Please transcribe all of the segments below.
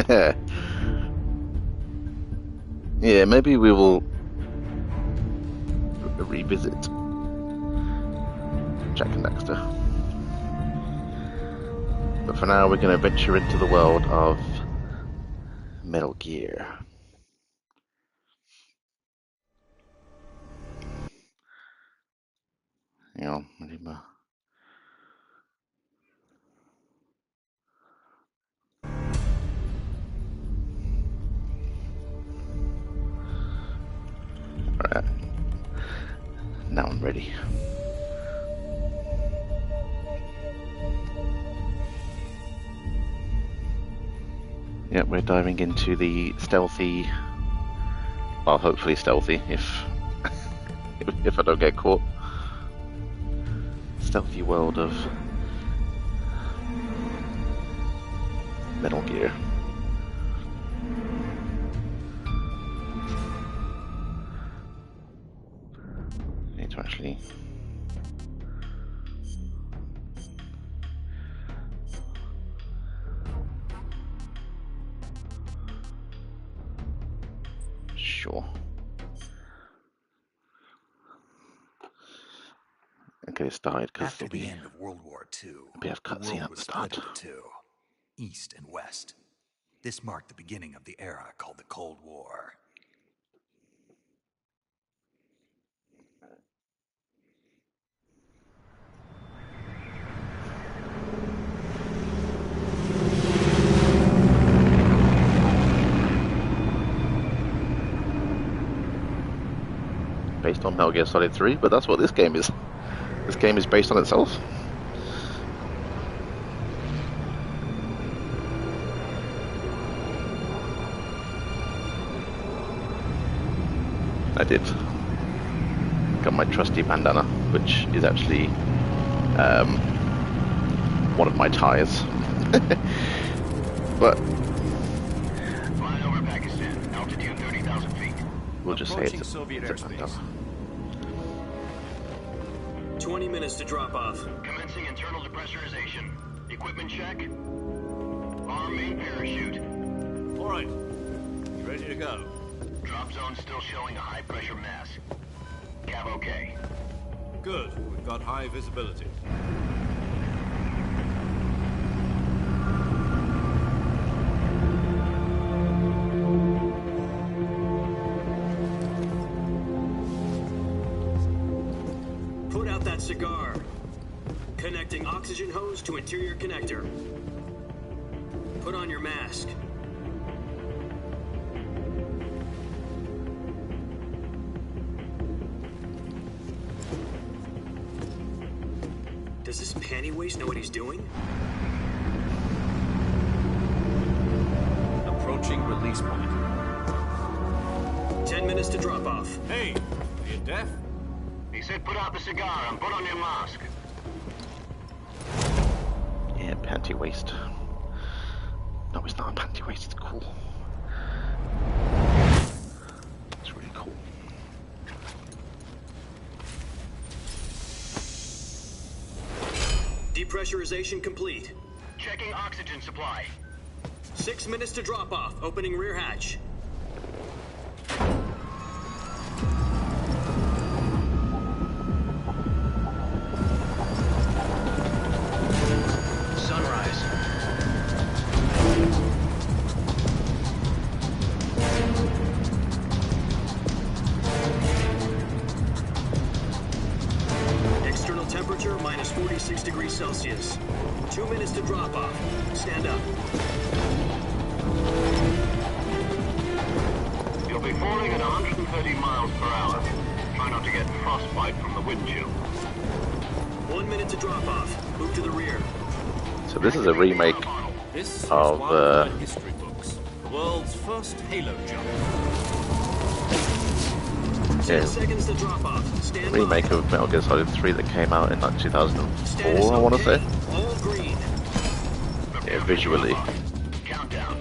Yeah, maybe we will revisit Jack and Daxter. But for now, we're going to venture into the world of Metal Gear. Hang on, I need my... Alright. Now I'm ready. Yep, we're diving into the stealthy... Well, hopefully stealthy, if I don't get caught. Stealthy world of Metal Gear. I need to actually... Sure. Okay, started because after the end of World War II, we have cutscene at the start. Split into two, East and West. This marked the beginning of the era called the Cold War. Based on Metal Gear Solid 3, but that's what this game is. This game is based on itself. I did. Got my trusty bandana, which is actually one of my ties. But flying over Pakistan, altitude 30,000 feet. We'll just say it's Soviet a airspace. bandana. 20 minutes to drop off. Commencing internal depressurization. Equipment check. Arm main parachute. All right. You ready to go? Drop zone still showing a high pressure mass. Cav okay. Good. We've got high visibility. Put out that cigar. Connecting oxygen hose to interior connector. Put on your mask. Does this panty waste know what he's doing? Approaching release point. 10 minutes to drop off. Hey, are you deaf? He said put out the cigar and put on your mask. Yeah, panty waist. No, it's not a panty waist, it's cool. It's really cool. Depressurization complete. Checking oxygen supply. 6 minutes to drop off. Opening rear hatch. Sunrise. External temperature minus 46 degrees Celsius. 2 minutes to drop off. Stand up. You'll be falling at 130 miles per hour. Try not to get frostbite from the wind chill. 1 minute to drop off. Move to the rear. So this is a remake This is of one of my history books. The world's first Halo jump. 10 Yeah. seconds to drop off. Stand remake by. of Metal Gear Solid 3 that came out in like 2004, Status I want to okay. say. All green. Yeah, visually, Countdown.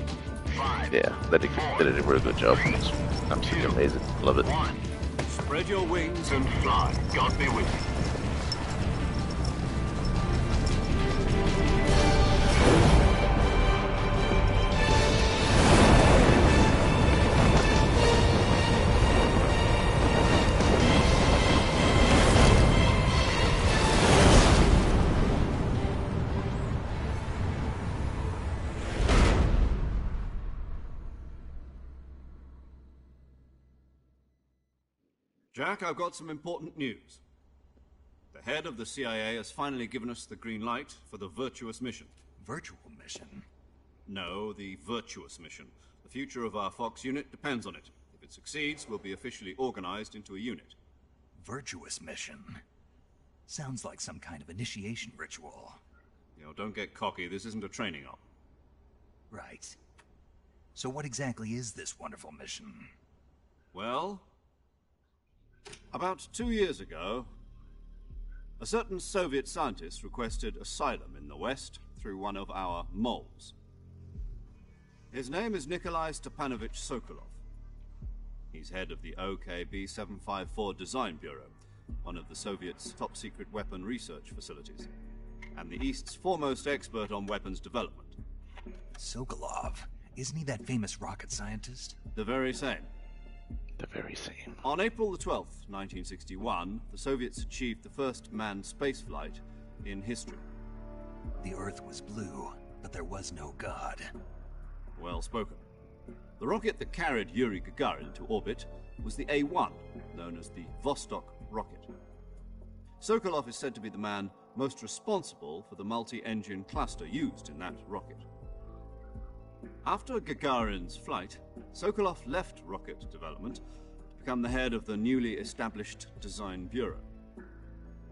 5. yeah, they did a really good job. It's absolutely amazing. Love it. 1. Spread your wings And fly. God be with you. Jack, I've got some important news. The head of the CIA has finally given us the green light for the virtuous mission. Virtual mission? No, the virtuous mission. The future of our Fox unit depends on it. If it succeeds, we'll be officially organized into a unit. Virtuous mission? Sounds like some kind of initiation ritual. You know, don't get cocky. This isn't a training op. Right. So what exactly is this wonderful mission? Well, about 2 years ago, a certain Soviet scientist requested asylum in the West through one of our moles. His name is Nikolai Stepanovich Sokolov. He's head of the OKB 754 Design Bureau, one of the Soviets' top-secret weapon research facilities, and the East's foremost expert on weapons development. Sokolov? Isn't he that famous rocket scientist? The very same. The very same. On April the 12th, 1961, the Soviets achieved the first manned spaceflight in history. The Earth was blue, but there was no God. Well spoken. The rocket that carried Yuri Gagarin to orbit was the A-1, known as the Vostok rocket. Sokolov is said to be the man most responsible for the multi-engine cluster used in that rocket. After Gagarin's flight, Sokolov left rocket development to become the head of the newly established Design Bureau.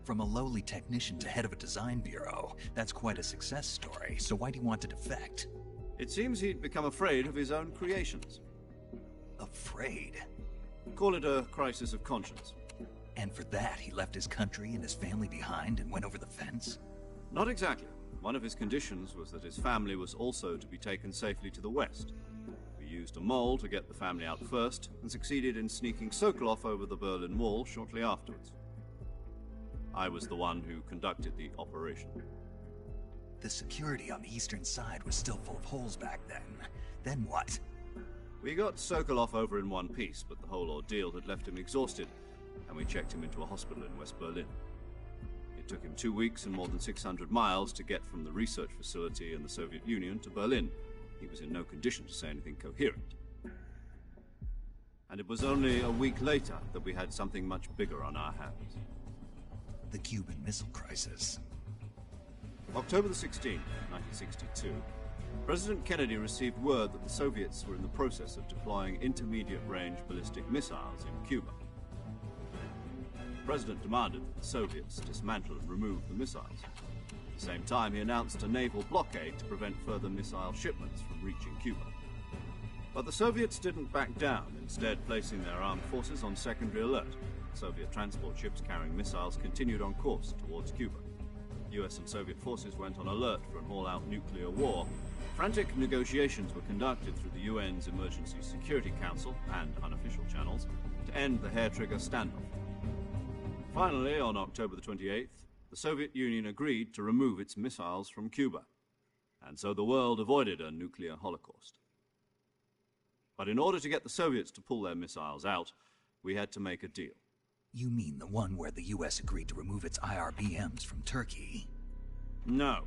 From a lowly technician to head of a design bureau, that's quite a success story, so why'd he want to defect? It seems he'd become afraid of his own creations. Afraid? Call it a crisis of conscience. And for that, he left his country and his family behind and went over the fence? Not exactly. One of his conditions was that his family was also to be taken safely to the West. We used a mole to get the family out first, and succeeded in sneaking Sokolov over the Berlin Wall shortly afterwards. I was the one who conducted the operation. The security on the eastern side was still full of holes back then. Then what? We got Sokolov over in one piece, but the whole ordeal had left him exhausted, and we checked him into a hospital in West Berlin. It took him 2 weeks and more than 600 miles to get from the research facility in the Soviet Union to Berlin. He was in no condition to say anything coherent. And it was only a week later that we had something much bigger on our hands. The Cuban Missile Crisis. October the 16th, 1962, President Kennedy received word that the Soviets were in the process of deploying intermediate-range ballistic missiles in Cuba. The President demanded that the Soviets dismantle and remove the missiles. At the same time, he announced a naval blockade to prevent further missile shipments from reaching Cuba. But the Soviets didn't back down, instead placing their armed forces on secondary alert. Soviet transport ships carrying missiles continued on course towards Cuba. US and Soviet forces went on alert for an all-out nuclear war. Frantic negotiations were conducted through the UN's Emergency Security Council and unofficial channels to end the hair-trigger standoff. Finally, on October the 28th, the Soviet Union agreed to remove its missiles from Cuba, and so the world avoided a nuclear holocaust. But in order to get the Soviets to pull their missiles out, we had to make a deal. You mean the one where the US agreed to remove its IRBMs from Turkey? No.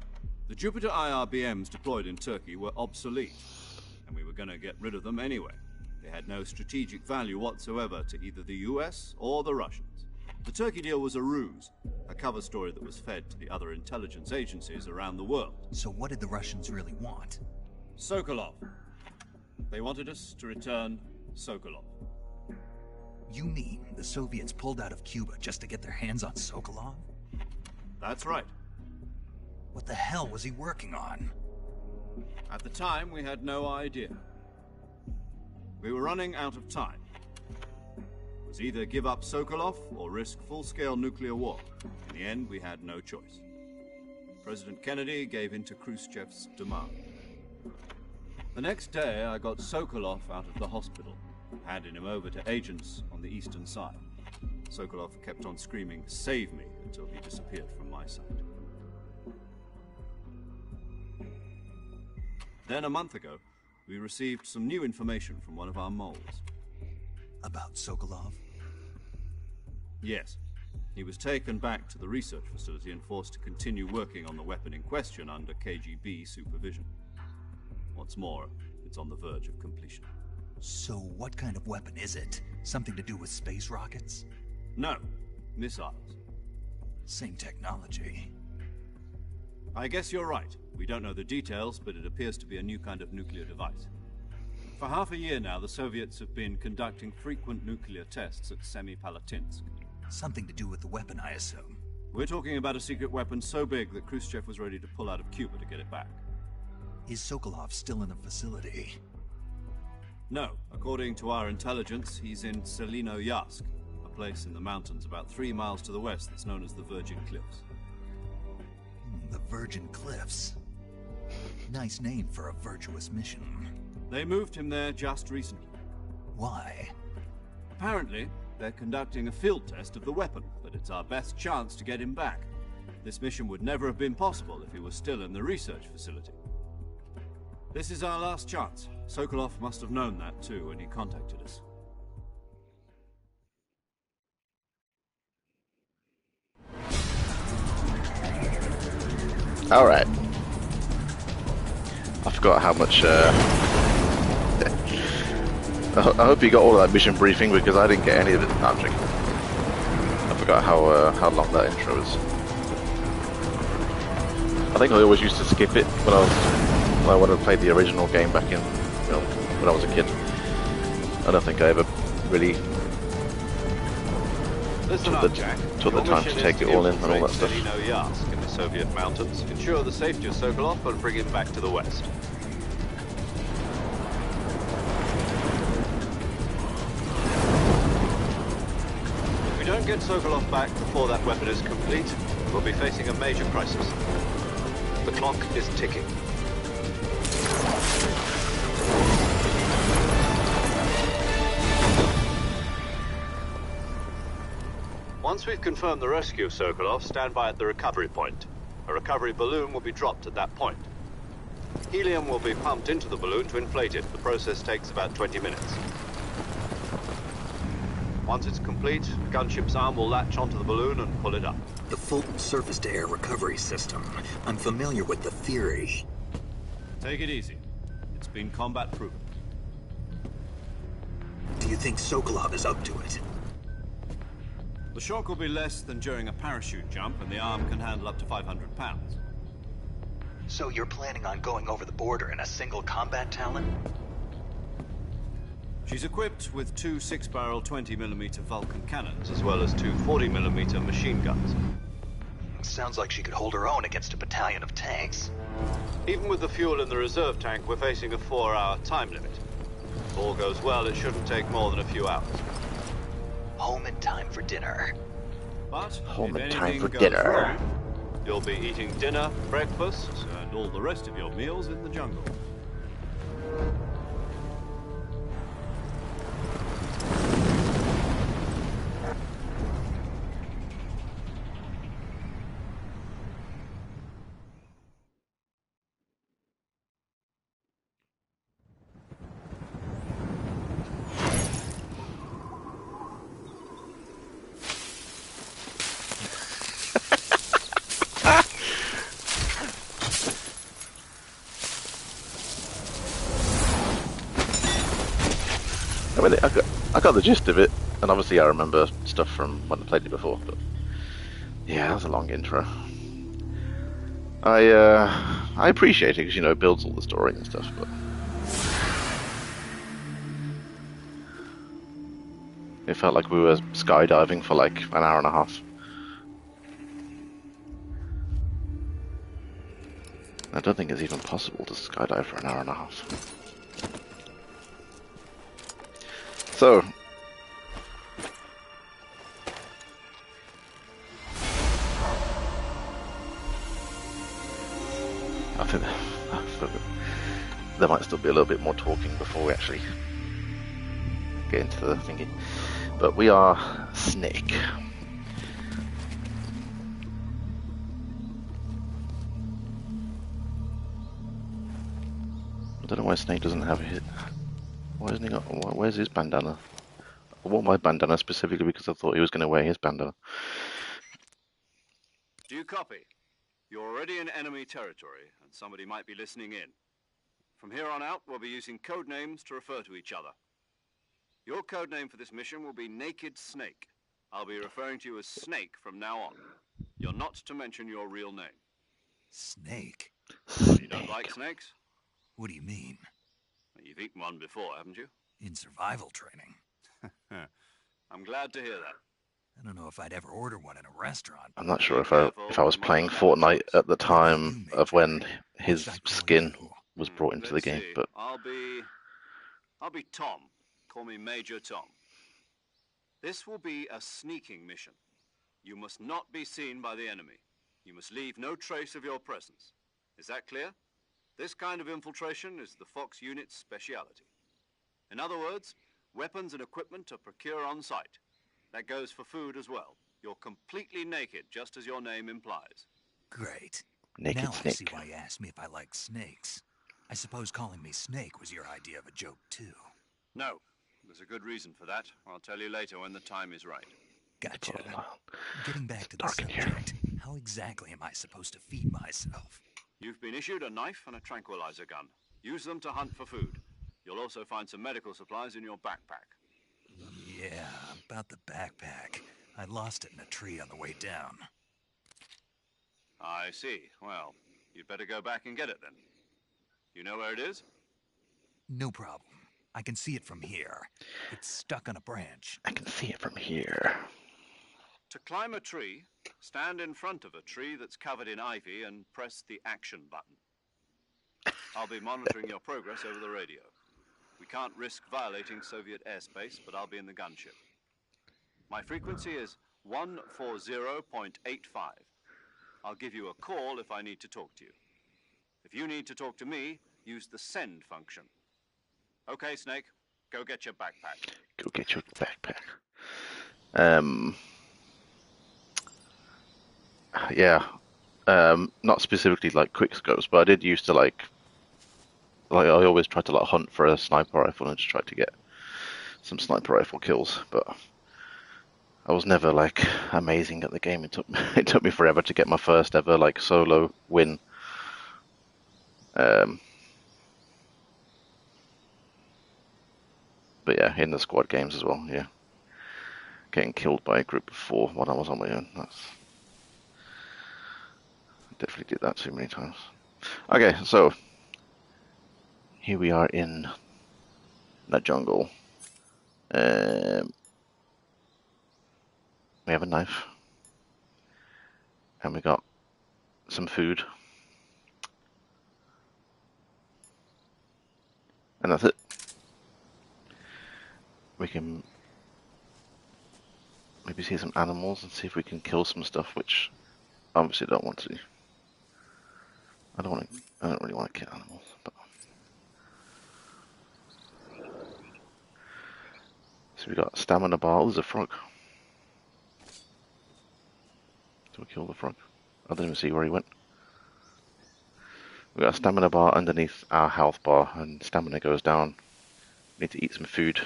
The Jupiter IRBMs deployed in Turkey were obsolete, and we were going to get rid of them anyway. They had no strategic value whatsoever to either the US or the Russians. The Turkey deal was a ruse, a cover story that was fed to the other intelligence agencies around the world. So what did the Russians really want? Sokolov. They wanted us to return Sokolov. You mean the Soviets pulled out of Cuba just to get their hands on Sokolov? That's right. What the hell was he working on? At the time, we had no idea. We were running out of time. It was either give up Sokolov or risk full-scale nuclear war. In the end, we had no choice. President Kennedy gave in to Khrushchev's demand. The next day, I got Sokolov out of the hospital, handing him over to agents on the eastern side. Sokolov kept on screaming, "Save me," until he disappeared from my sight. Then, a month ago, we received some new information from one of our moles. About Sokolov? Yes. He was taken back to the research facility and forced to continue working on the weapon in question under KGB supervision. What's more, it's on the verge of completion. So what kind of weapon is it? Something to do with space rockets? No, missiles. Same technology. I guess you're right. We don't know the details, but it appears to be a new kind of nuclear device. For half a year now, the Soviets have been conducting frequent nuclear tests at Semipalatinsk. Something to do with the weapon, I assume. We're talking about a secret weapon so big that Khrushchev was ready to pull out of Cuba to get it back. Is Sokolov still in the facility? No, according to our intelligence, he's in Selino-Yarsk, a place in the mountains about 3 miles to the west that's known as the Virgin Cliffs. The Virgin Cliffs. Nice name for a virtuous mission. They moved him there just recently. Why? Apparently, they're conducting a field test of the weapon, but it's our best chance to get him back. This mission would never have been possible if he was still in the research facility. This is our last chance. Sokolov must have known that too when he contacted us. Alright. I forgot how much, I hope you got all of that mission briefing because I didn't get any of it. No, I'm joking. I forgot how long that intro is. I think I always used to skip it when I would have played the original game back in, when I was a kid. I don't think I ever really took the time to take it all in and all that stuff. Selino-Yarsk in the Soviet mountains, ensure the safety of Sokolov and bring him back to the west. If we don't get Sokolov back before that weapon is complete, we'll be facing a major crisis. The clock is ticking. Once we've confirmed the rescue of Sokolov, stand by at the recovery point. A recovery balloon will be dropped at that point. Helium will be pumped into the balloon to inflate it. The process takes about 20 minutes. Once it's complete, the gunship's arm will latch onto the balloon and pull it up. The Fulton surface-to-air recovery system. I'm familiar with the theory. Take it easy. It's been combat-proven. Do you think Sokolov is up to it? The shock will be less than during a parachute jump, and the arm can handle up to 500 pounds. So you're planning on going over the border in a single combat Talon? She's equipped with 2 6-barrel 20mm Vulcan cannons, As well as 2 40mm machine guns. Sounds like she could hold her own against a battalion of tanks. Even with the fuel in the reserve tank, we're facing a 4-hour time limit. If all goes well, it shouldn't take more than a few hours. Home in time for dinner. but Home if in time anything for goes dinner. wrong, You'll be eating dinner, breakfast, and all the rest of your meals in the jungle. I mean, I got the gist of it, and obviously I remember stuff from when I played it before, but yeah, that was a long intro. I appreciate it because, you know, it builds all the story and stuff, but it felt like we were skydiving for like an hour and a half. I don't think it's even possible to skydive for an hour and a half. So, I think there might still be a little bit more talking before we actually get into the thingy. But we are Snake. I don't know why Snake doesn't have a hit. Why isn't he got? Where's his bandana? I wore my bandana specifically because I thought he was going to wear his bandana. Do you copy? You're already in enemy territory, and somebody might be listening in. From here on out, we'll be using code names to refer to each other. Your code name for this mission will be Naked Snake. I'll be referring to you as Snake from now on. You're not to mention your real name. Snake? You don't like snakes? What do you mean? You've eaten one before, haven't you? In survival training? I'm glad to hear that. I don't know if I'd ever order one in a restaurant. I'm not sure if I was playing Fortnite at the time of when his skin was brought into the Let's game, see. but I'll be Tom. Call me Major Tom. This will be a sneaking mission. You must not be seen by the enemy. You must leave no trace of your presence. Is that clear? This kind of infiltration is the Fox unit's speciality. In other words, weapons and equipment are procured on site. That goes for food as well. You're completely naked, just as your name implies. Great. Naked Now I see Snake. why you asked me if I like snakes. I suppose calling me Snake was your idea of a joke, too. No, there's a good reason for that. I'll tell you later when the time is right. Gotcha. Oh, Getting back to the dark in here. subject, how exactly am I supposed to feed myself? You've been issued a knife and a tranquilizer gun. Use them to hunt for food. You'll also find some medical supplies in your backpack. Yeah, about the backpack. I lost it in a tree on the way down. I see. Well, you'd better go back and get it then. You know where it is? No problem. I can see it from here. It's stuck on a branch. I can see it from here. To climb a tree, stand in front of a tree that's covered in ivy and press the action button. I'll be monitoring your progress over the radio. We can't risk violating Soviet airspace, but I'll be in the gunship. My frequency is 140.85. I'll give you a call if I need to talk to you. If you need to talk to me, use the send function. Okay, Snake, go get your backpack. Go get your backpack. Yeah. Not specifically like quick scopes, but I did used to like I always tried to like hunt for a sniper rifle and just try to get some sniper rifle kills, but I was never like amazing at the game. It took me forever to get my first ever like solo win. But yeah, in the squad games as well, yeah. Getting killed by a group of 4 when I was on my own. I definitely did that too many times. Okay, so here we are in the jungle. We have a knife. And we got some food. And that's it. We can maybe see some animals and see if we can kill some stuff, which I obviously don't want to. I don't really want to kill animals, but so we got stamina bar. Oh, there's a frog. Do we kill the frog? I didn't even see where he went. We got a stamina bar underneath our health bar, and stamina goes down. We need to eat some food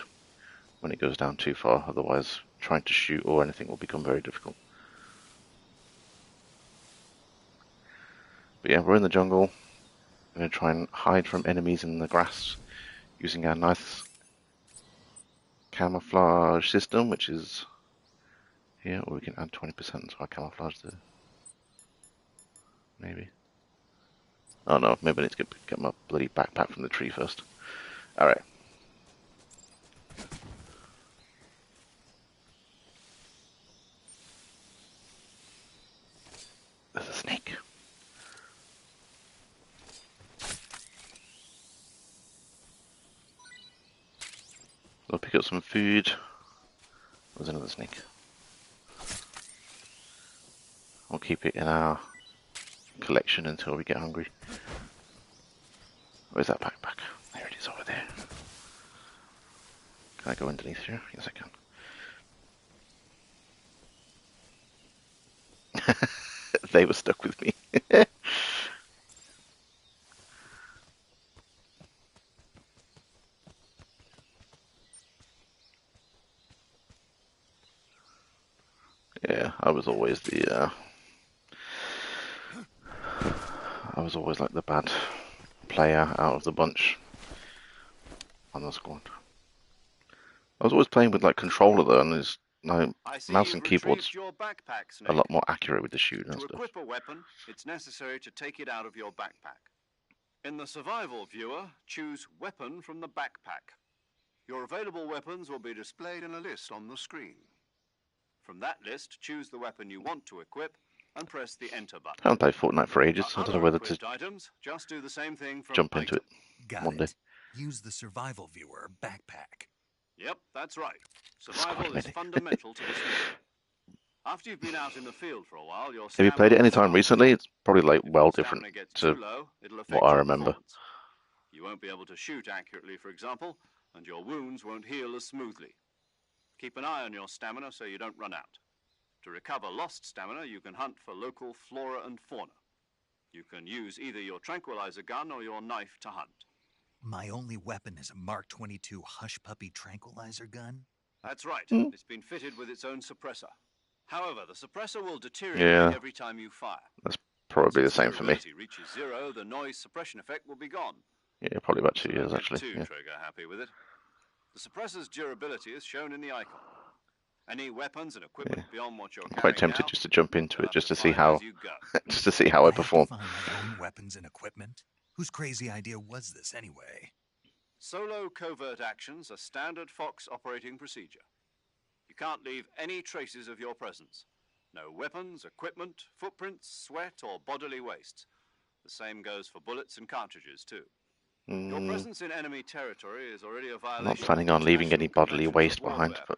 when it goes down too far, otherwise trying to shoot or anything will become very difficult. But yeah, we're in the jungle. We're going to try and hide from enemies in the grass using our nice camouflage system, which is here, or we can add 20% to our camouflage there. Maybe. Oh no, maybe I need to get my bloody backpack from the tree first. Alright. There's a snake. I'll pick up some food. There's another snake. We'll keep it in our collection until we get hungry. Where's that backpack? There it is, over there. Can I go underneath here? Yes, I can. They were stuck with me. Yeah, I was always like the bad player out of the bunch on the squad. I was always playing with like controller though, and No, I see mouse you've and keyboard's retrieved your backpack, a Snake. lot more accurate with the shooting and To stuff. equip a weapon, it's necessary to take it out of your backpack. In the survival viewer, choose Weapon from the backpack. Your available weapons will be displayed in a list on the screen. From that list, choose the weapon you want to equip and press the Enter button. I haven't played Fortnite for ages, so I don't know whether to items, just do the same thing from jump into item. it Got one day. it. Use the survival viewer backpack. Yep, that's right. Survival Squad is medic. fundamental to this mission. After you've been out in the field for a while, your Have you played it any stamina time will recently? drop. It's probably like If well your different stamina gets to too low, it'll what affect I your remember. performance. You won't be able to shoot accurately, for example, and your wounds won't heal as smoothly. Keep an eye on your stamina so you don't run out. To recover lost stamina, you can hunt for local flora and fauna. You can use either your tranquilizer gun or your knife to hunt. My only weapon is a Mark 22 Hush Puppy tranquilizer gun? That's right. Hmm. It's been fitted with its own suppressor. However, the suppressor will deteriorate Yeah. every time you fire. That's probably the Since same for me. durability reaches zero, the noise suppression effect will be gone. Yeah, probably about So 2 don't years get actually. too Yeah. trigger happy with it. The suppressor's durability is shown in the icon. Any weapons and equipment beyond what you're I'm quite carrying tempted now, just to jump into you'll it have just to see find how as you go. just to see how I I have to perform. find my own weapons and equipment? Whose crazy idea was this anyway? Solo covert actions are standard Fox operating procedure. You can't leave any traces of your presence. No weapons, equipment, footprints, sweat, or bodily wastes. The same goes for bullets and cartridges, too. Your presence in enemy territory is already a I'm violation not planning on of leaving any international bodily conventions waste of behind, warfare. but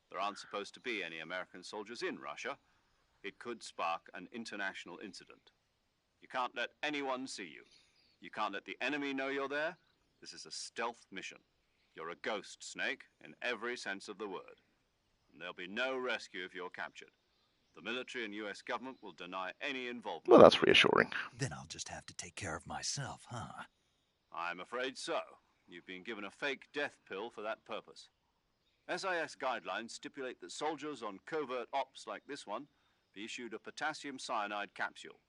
There aren't supposed to be any American soldiers in Russia. It could spark an international incident. You can't let anyone see you. You can't let the enemy know you're there. This is a stealth mission. You're a ghost, Snake, in every sense of the word. And there'll be no rescue if you're captured. The military and US government will deny any involvement. well, that's in the affair. reassuring. Then I'll just have to take care of myself, huh? I'm afraid so. You've been given a fake death pill for that purpose. SIS guidelines stipulate that soldiers on covert ops like this one be issued a potassium cyanide capsule.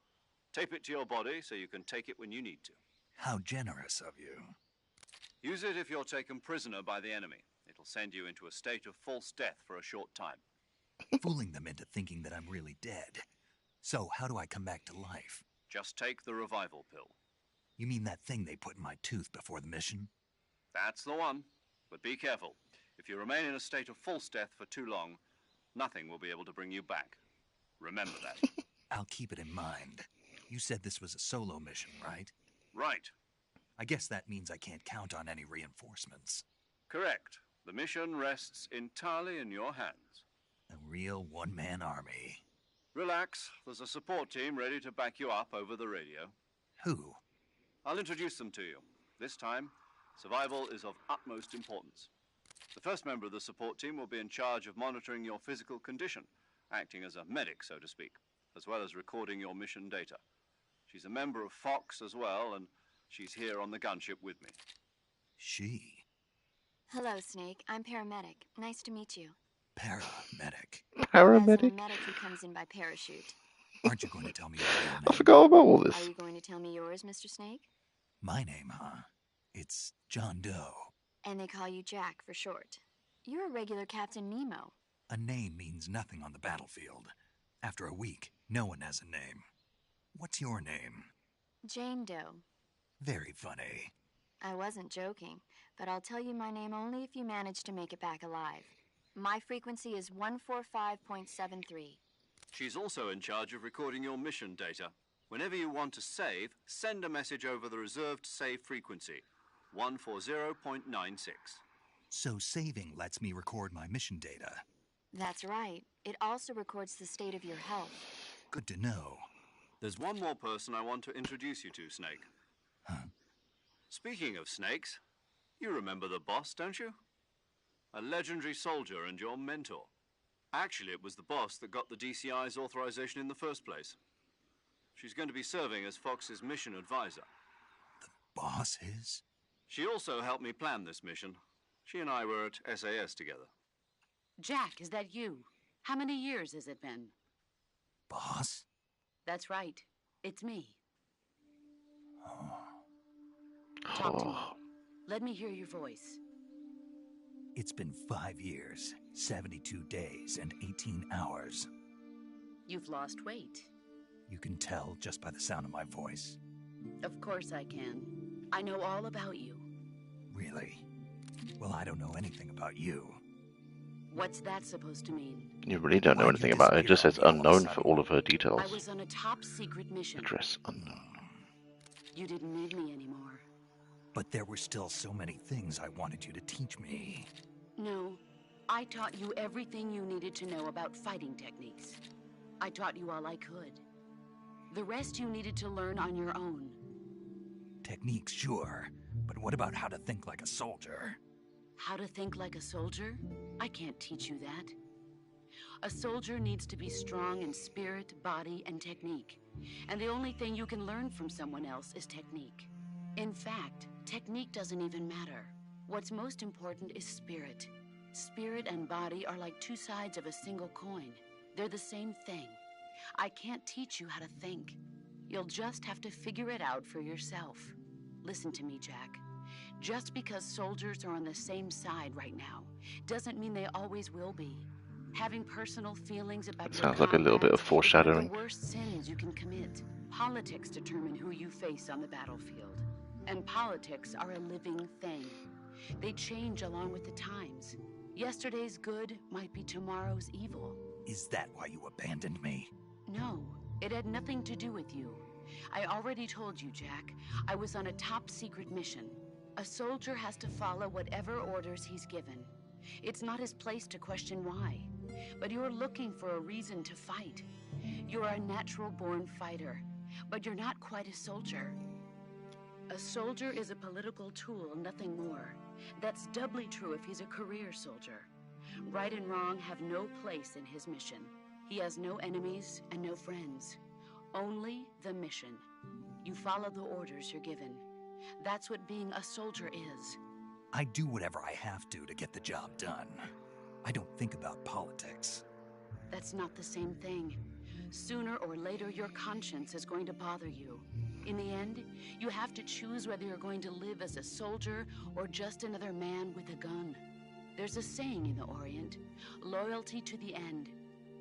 Tape it to your body so you can take it when you need to. How generous of you. Use it if you're taken prisoner by the enemy. It'll send you into a state of false death for a short time. Fooling them into thinking that I'm really dead. So, how do I come back to life? Just take the revival pill. You mean that thing they put in my tooth before the mission? That's the one. But be careful. If you remain in a state of false death for too long, nothing will be able to bring you back. Remember that. I'll keep it in mind. You said this was a solo mission, right? Right. I guess that means I can't count on any reinforcements. Correct. The mission rests entirely in your hands. A real one-man army. Relax. There's a support team ready to back you up over the radio. Who? I'll introduce them to you. This time, survival is of utmost importance. The first member of the support team will be in charge of monitoring your physical condition, acting as a medic, so to speak, as well as recording your mission data. She's a member of Fox as well, and she's here on the gunship with me. She. Hello, Snake. I'm paramedic. Nice to meet you. Paramedic. As in a Paramedic. medic who comes in by parachute. Aren't you going to tell me your real I name? forgot about all Are this. you going to tell me yours, Mr. Snake? My name, huh? It's John Doe. And they call you Jack for short. You're a regular Captain Nemo. A name means nothing on the battlefield. After a week, no one has a name. What's your name? Jane Doe. Very funny. I wasn't joking, but I'll tell you my name only if you manage to make it back alive. My frequency is 145.73. She's also in charge of recording your mission data. Whenever you want to save, send a message over the reserved save frequency, 140.96. So saving lets me record my mission data. That's right. It also records the state of your health. Good to know. There's one more person I want to introduce you to, Snake. Huh? Speaking of snakes, you remember the boss, don't you? A legendary soldier and your mentor. Actually, it was the boss that got the DCI's authorization in the first place. She's going to be serving as Fox's mission advisor. Boss is? She also helped me plan this mission. She and I were at SAS together. Jack, is that you? How many years has it been? Boss? That's right. It's me. Talk to me. Oh, Let me hear your voice. It's been 5 years, 72 days, and 18 hours. You've lost weight. You can tell just by the sound of my voice. Of course I can. I know all about you. Really? Well, I don't know anything about you. What's that supposed to mean? You really don't know Why'd anything you about it. It just disappear says on me all of a unknown for sudden? all of her details. I was on a top secret mission. Address unknown. You didn't need me anymore. But there were still so many things I wanted you to teach me. No, I taught you everything you needed to know about fighting techniques. I taught you all I could. The rest you needed to learn on your own. Techniques, sure. But what about how to think like a soldier? How to think like a soldier? I can't teach you that. A soldier needs to be strong in spirit, body, and technique. And the only thing you can learn from someone else is technique. In fact, technique doesn't even matter. What's most important is spirit. Spirit and body are like two sides of a single coin. They're the same thing. I can't teach you how to think. You'll just have to figure it out for yourself. Listen to me, Jack. Just because soldiers are on the same side right now doesn't mean they always will be. Having personal feelings about your Sounds like a little bit of comrades is one foreshadowing. of the worst sins you can commit. Politics determine who you face on the battlefield. And politics are a living thing. They change along with the times. Yesterday's good might be tomorrow's evil. Is that why you abandoned me? No, it had nothing to do with you. I already told you, Jack. I was on a top secret mission. A soldier has to follow whatever orders he's given. It's not his place to question why. But you're looking for a reason to fight. You're a natural-born fighter, but you're not quite a soldier. A soldier is a political tool, nothing more. That's doubly true if he's a career soldier. Right and wrong have no place in his mission. He has no enemies and no friends. Only the mission. You follow the orders you're given. That's what being a soldier is. I do whatever I have to get the job done. I don't think about politics. That's not the same thing. Sooner or later, your conscience is going to bother you. In the end, you have to choose whether you're going to live as a soldier or just another man with a gun. There's a saying in the Orient, loyalty to the end.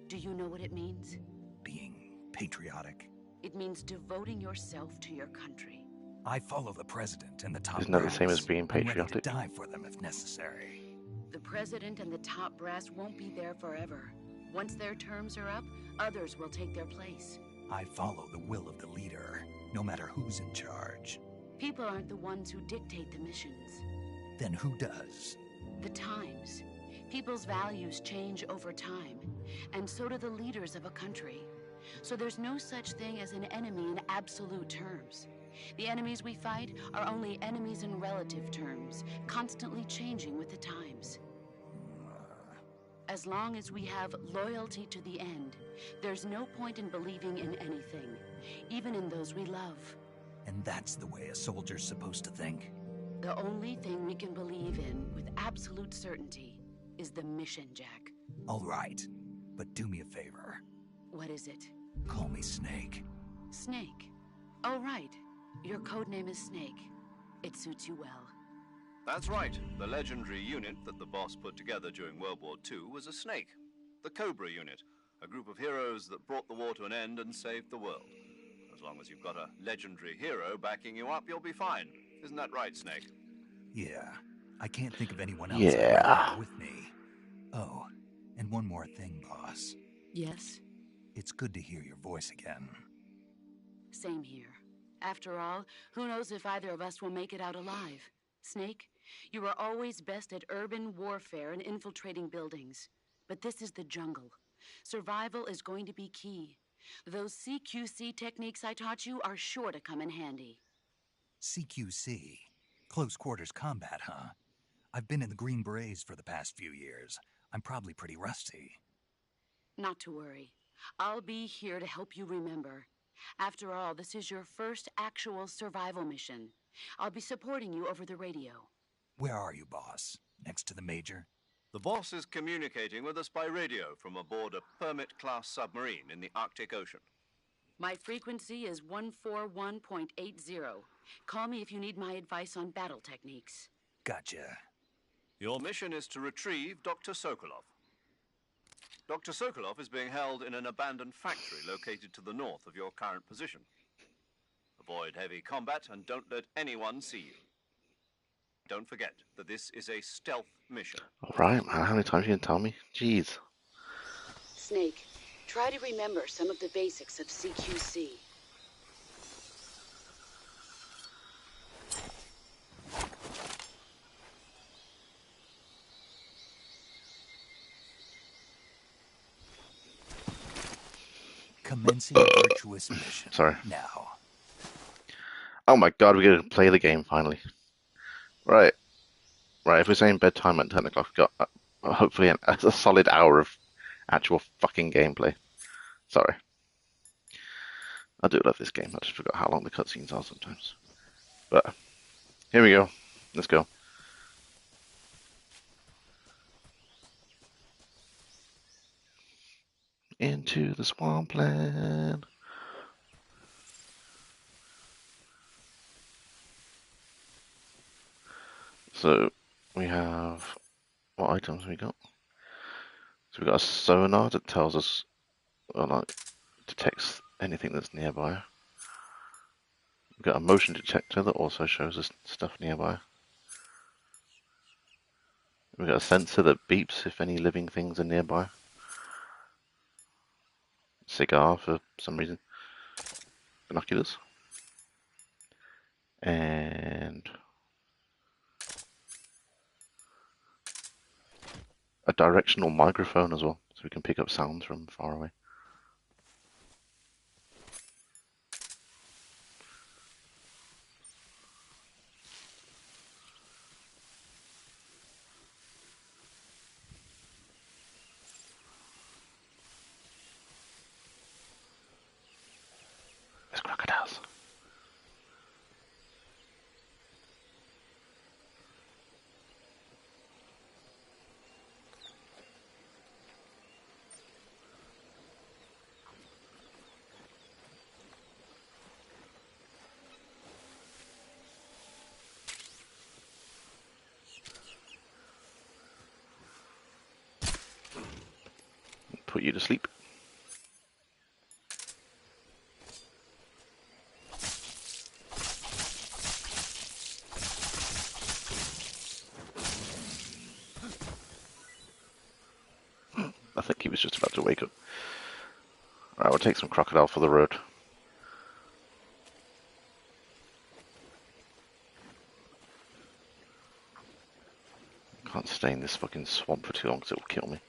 Do you know what it means? Being patriotic. It means devoting yourself to your country. I follow the president and the top Isn't that the brass. same as being I'm ready patriotic? to die for them if necessary. The president and the top brass won't be there forever. Once their terms are up, others will take their place. I follow the will of the leader, no matter who's in charge. People aren't the ones who dictate the missions. Then who does? The times. People's values change over time, and so do the leaders of a country. So there's no such thing as an enemy in absolute terms. The enemies we fight are only enemies in relative terms, constantly changing with the times. As long as we have loyalty to the end, there's no point in believing in anything, even in those we love. And that's the way a soldier's supposed to think? The only thing we can believe in with absolute certainty is the mission, Jack. All right, but do me a favor. What is it? Call me Snake. Snake. Oh, right. Your codename is Snake. It suits you well. That's right. The legendary unit that the boss put together during World War II was a snake. The Cobra unit, a group of heroes that brought the war to an end and saved the world. As long as you've got a legendary hero backing you up, you'll be fine. Isn't that right, Snake? Yeah, I can't think of anyone else Yeah. I'd rather have with me. Oh, and one more thing, boss. Yes? It's good to hear your voice again. Same here. After all, who knows if either of us will make it out alive? Snake, you are always best at urban warfare and infiltrating buildings. But this is the jungle. Survival is going to be key. Those CQC techniques I taught you are sure to come in handy. CQC? Close quarters combat, huh? I've been in the Green Berets for the past few years. I'm probably pretty rusty. Not to worry. I'll be here to help you remember. After all, this is your first actual survival mission. I'll be supporting you over the radio. Where are you, boss? Next to the Major? The boss is communicating with us by radio from aboard a Permit-class submarine in the Arctic Ocean. My frequency is 141.80. Call me if you need my advice on battle techniques. Gotcha. Your mission is to retrieve Dr. Sokolov. Dr. Sokolov is being held in an abandoned factory located to the north of your current position. Avoid heavy combat and don't let anyone see you. Don't forget that this is a stealth mission. Alright, man, how many times are you gonna tell me? Jeez. Snake, try to remember some of the basics of CQC. Commencing virtuous mission. Sorry. Now. Oh my god, we're gonna play the game finally. Right. Right, if we're saying bedtime at 10 o'clock, we've got hopefully a solid hour of actual fucking gameplay. Sorry. I do love this game, I just forgot how long the cutscenes are sometimes. But, here we go. Let's go. Into the swampland. So, we have... What items have we got? So we've got a sonar that tells us, or like, detects anything that's nearby. We've got a motion detector that also shows us stuff nearby. We've got a sensor that beeps if any living things are nearby. Cigar for some reason. Binoculars. And a directional microphone as well, so we can pick up sounds from far away. There's crocodiles. Put you to sleep. I think he was just about to wake up. Alright, we'll take some crocodile for the road. Can't stay in this fucking swamp for too long because it will kill me.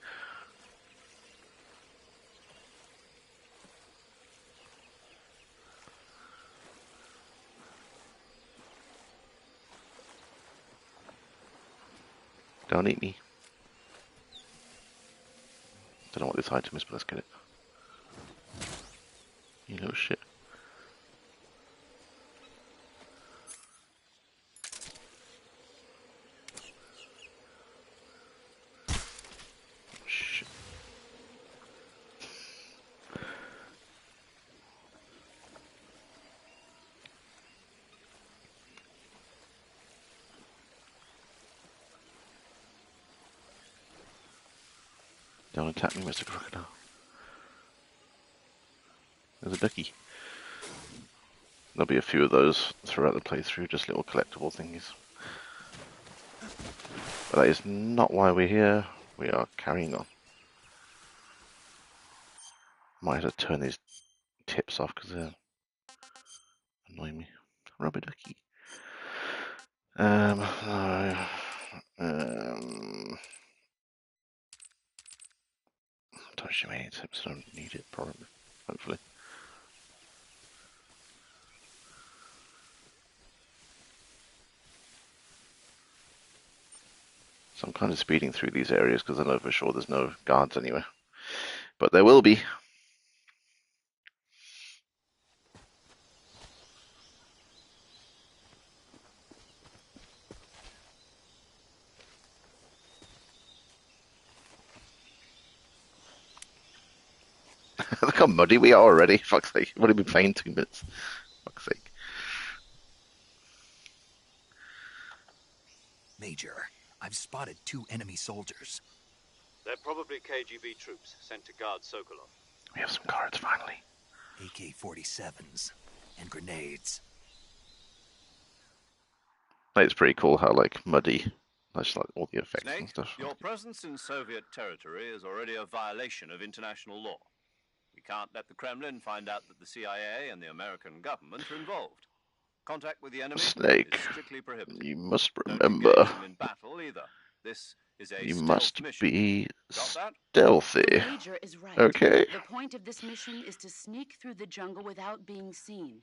Don't eat me. Don't know what this item is, but let's get it. You little shit. Shit. Don't attack me, Mr. Crocodile. There's a ducky. There'll be a few of those throughout the playthrough, just little collectible thingies. But that is not why we're here. We are carrying on. Might have to turn these tips off because they're annoying me. Rubber ducky. Don't show me any tips, I don't need it, probably. Hopefully. So I'm kind of speeding through these areas because I know for sure there's no guards anywhere. But there will be. Look how muddy we are already. Fuck's sake. What have we been playing 2 minutes? Fuck's sake. Major, I've spotted 2 enemy soldiers. They're probably KGB troops sent to guard Sokolov. We have some cards finally. AK-47s and grenades. It's pretty cool how like muddy, that's like all the effects and Snake, stuff. your presence in Soviet territory is already a violation of international law. We can't let the Kremlin find out that the CIA and the American government are involved. Contact with the enemy Snake, is strictly prohibited. you must Don't remember. engage them in battle either. This is a You stealth must mission. be Got that? stealthy. The Major is right. Okay. The point of this mission is to sneak through the jungle without being seen.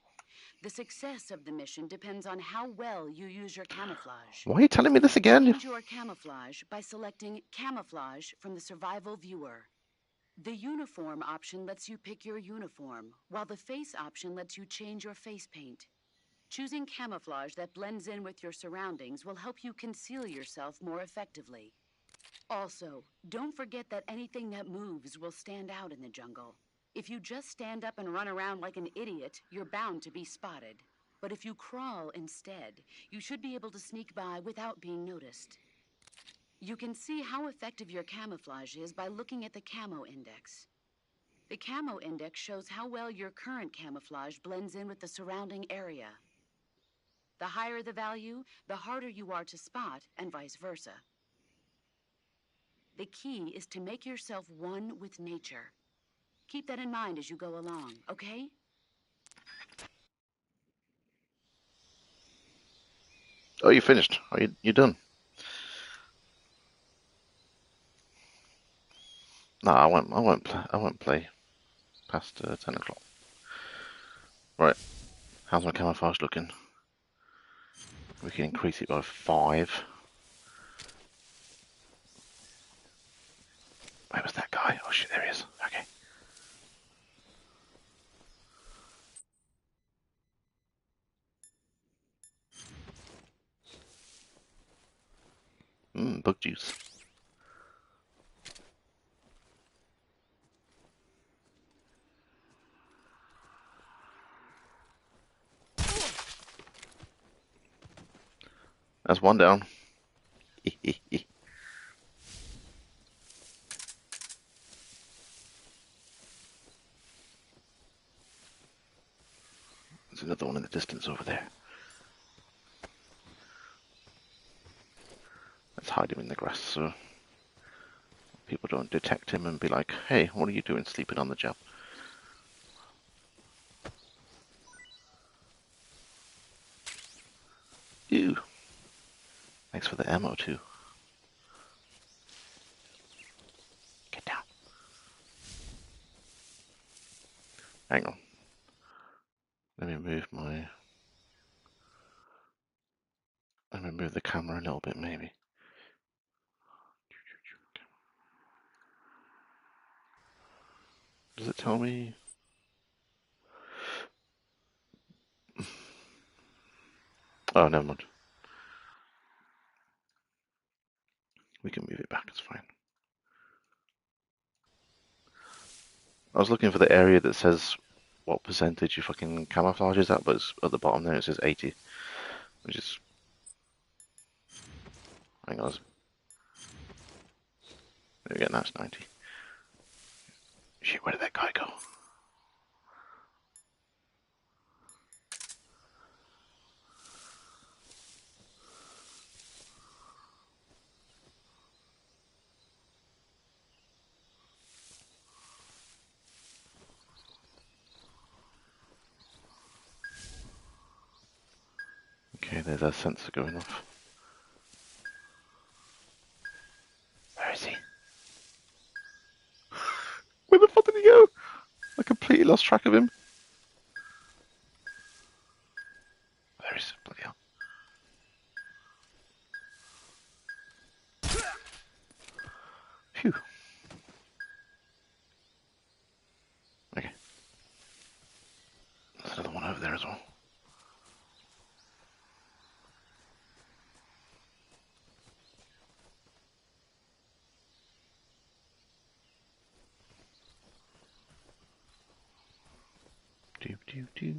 The success of the mission depends on how well you use your camouflage. Why are you telling me this again? Change your camouflage by selecting Camouflage from the Survival Viewer. The Uniform option lets you pick your uniform, while the Face option lets you change your face paint. Choosing camouflage that blends in with your surroundings will help you conceal yourself more effectively. Also, don't forget that anything that moves will stand out in the jungle. If you just stand up and run around like an idiot, you're bound to be spotted. But if you crawl instead, you should be able to sneak by without being noticed. You can see how effective your camouflage is by looking at the Camo Index. The Camo Index shows how well your current camouflage blends in with the surrounding area. The higher the value, the harder you are to spot, and vice versa. The key is to make yourself one with nature. Keep that in mind as you go along, okay? Oh, you finished? Are you done? No, I won't play past 10 o'clock. Right, how's my camouflage looking? We can increase it by 5. Where was that guy? Oh shit, there he is. Okay. Bug juice. That's one down. There's another one in the distance over there. Let's hide him in the grass so people don't detect him and be like, hey, what are you doing sleeping on the job? Ew. Thanks for the ammo too. Get down. Hang on. Let me move the camera a little bit maybe. Does it tell me? Oh, never mind. We can move it back, it's fine. I was looking for the area that says what percentage your fucking camouflage is at, but it's at the bottom there it says 80. Which is... Hang on. There we go, now it's 90. Shit, where did that guy go? Okay, there's a sensor going off. Where is he? Where the fuck did he go? I completely lost track of him. There he is, bloody hell. Phew. Okay. There's another one over there as well. Do do do.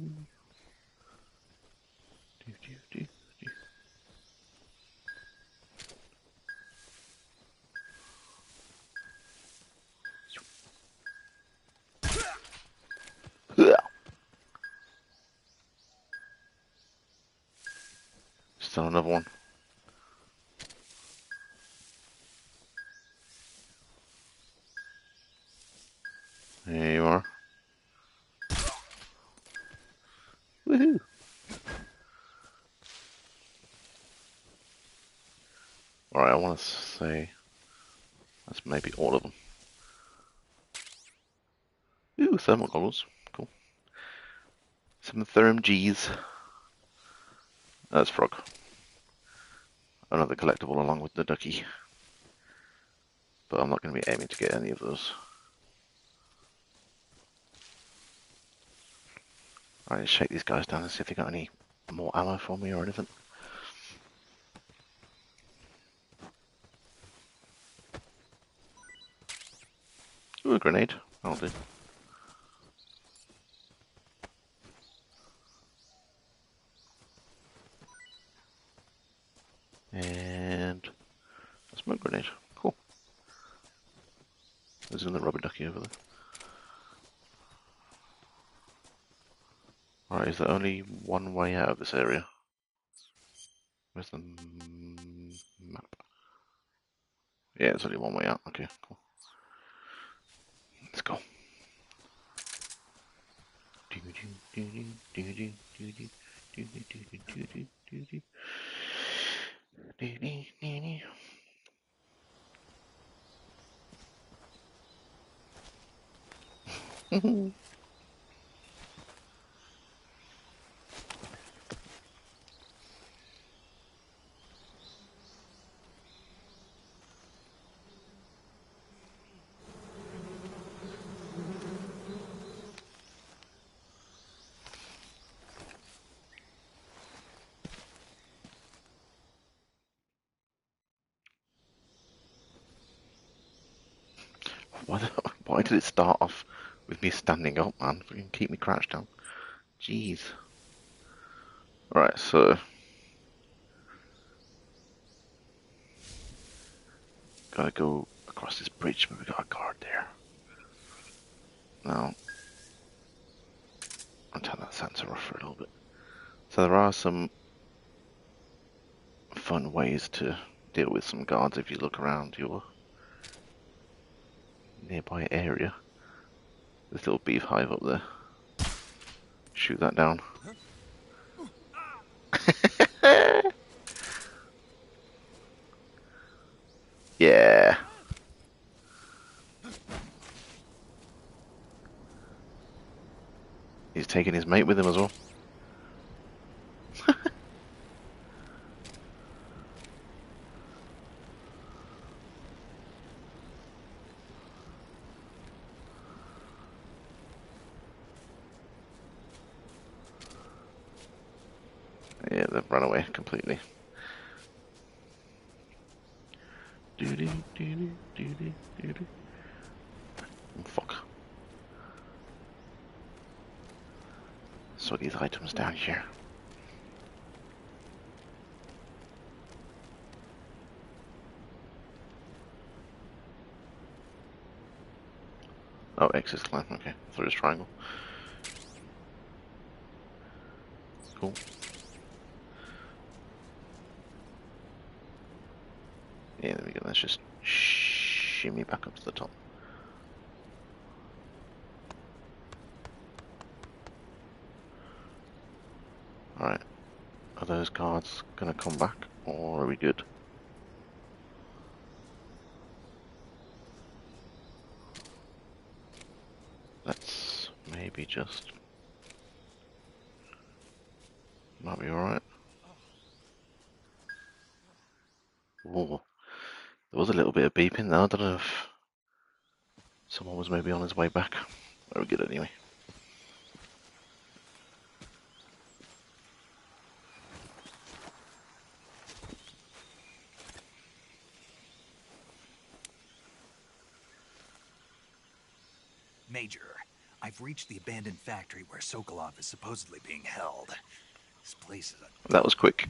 Do do do do. Still another one. There you are. Woohoo! Alright, I want to say that's maybe all of them. Ooh, thermal goggles. Cool. Some therm Gs. That's frog. Another collectible along with the ducky. But I'm not going to be aiming to get any of those. Alright, let's shake these guys down and see if they got any more ammo for me or anything. Ooh, a grenade. That'll do. And a smoke grenade. Cool. There's another rubber ducky over there. Alright, is there only one way out of this area? Where's the map? Yeah, there's only one way out. Okay, cool. Let's go. Why did it start off with me standing up, man? Fucking keep me crouched down. Jeez. Alright, so gotta go across this bridge, but we got a guard there. Now, I'll turn that sensor off for a little bit. So there are some fun ways to deal with some guards if you look around your nearby area. This little beehive up there. Shoot that down. Yeah. He's taking his mate with him as well. Yeah, they've run away completely. Oh, fuck. So these items down here. Oh, X is climb. Okay, thought it was triangle. Cool. Yeah, there we go. Let's just shimmy back up to the top. Alright. Are those guards gonna come back, or are we good? Let's maybe just... Might be alright. Whoa. There was a little bit of beeping there. I don't know if someone was maybe on his way back. Very good anyway. Major, I've reached the abandoned factory where Sokolov is supposedly being held. This place is a... That was quick.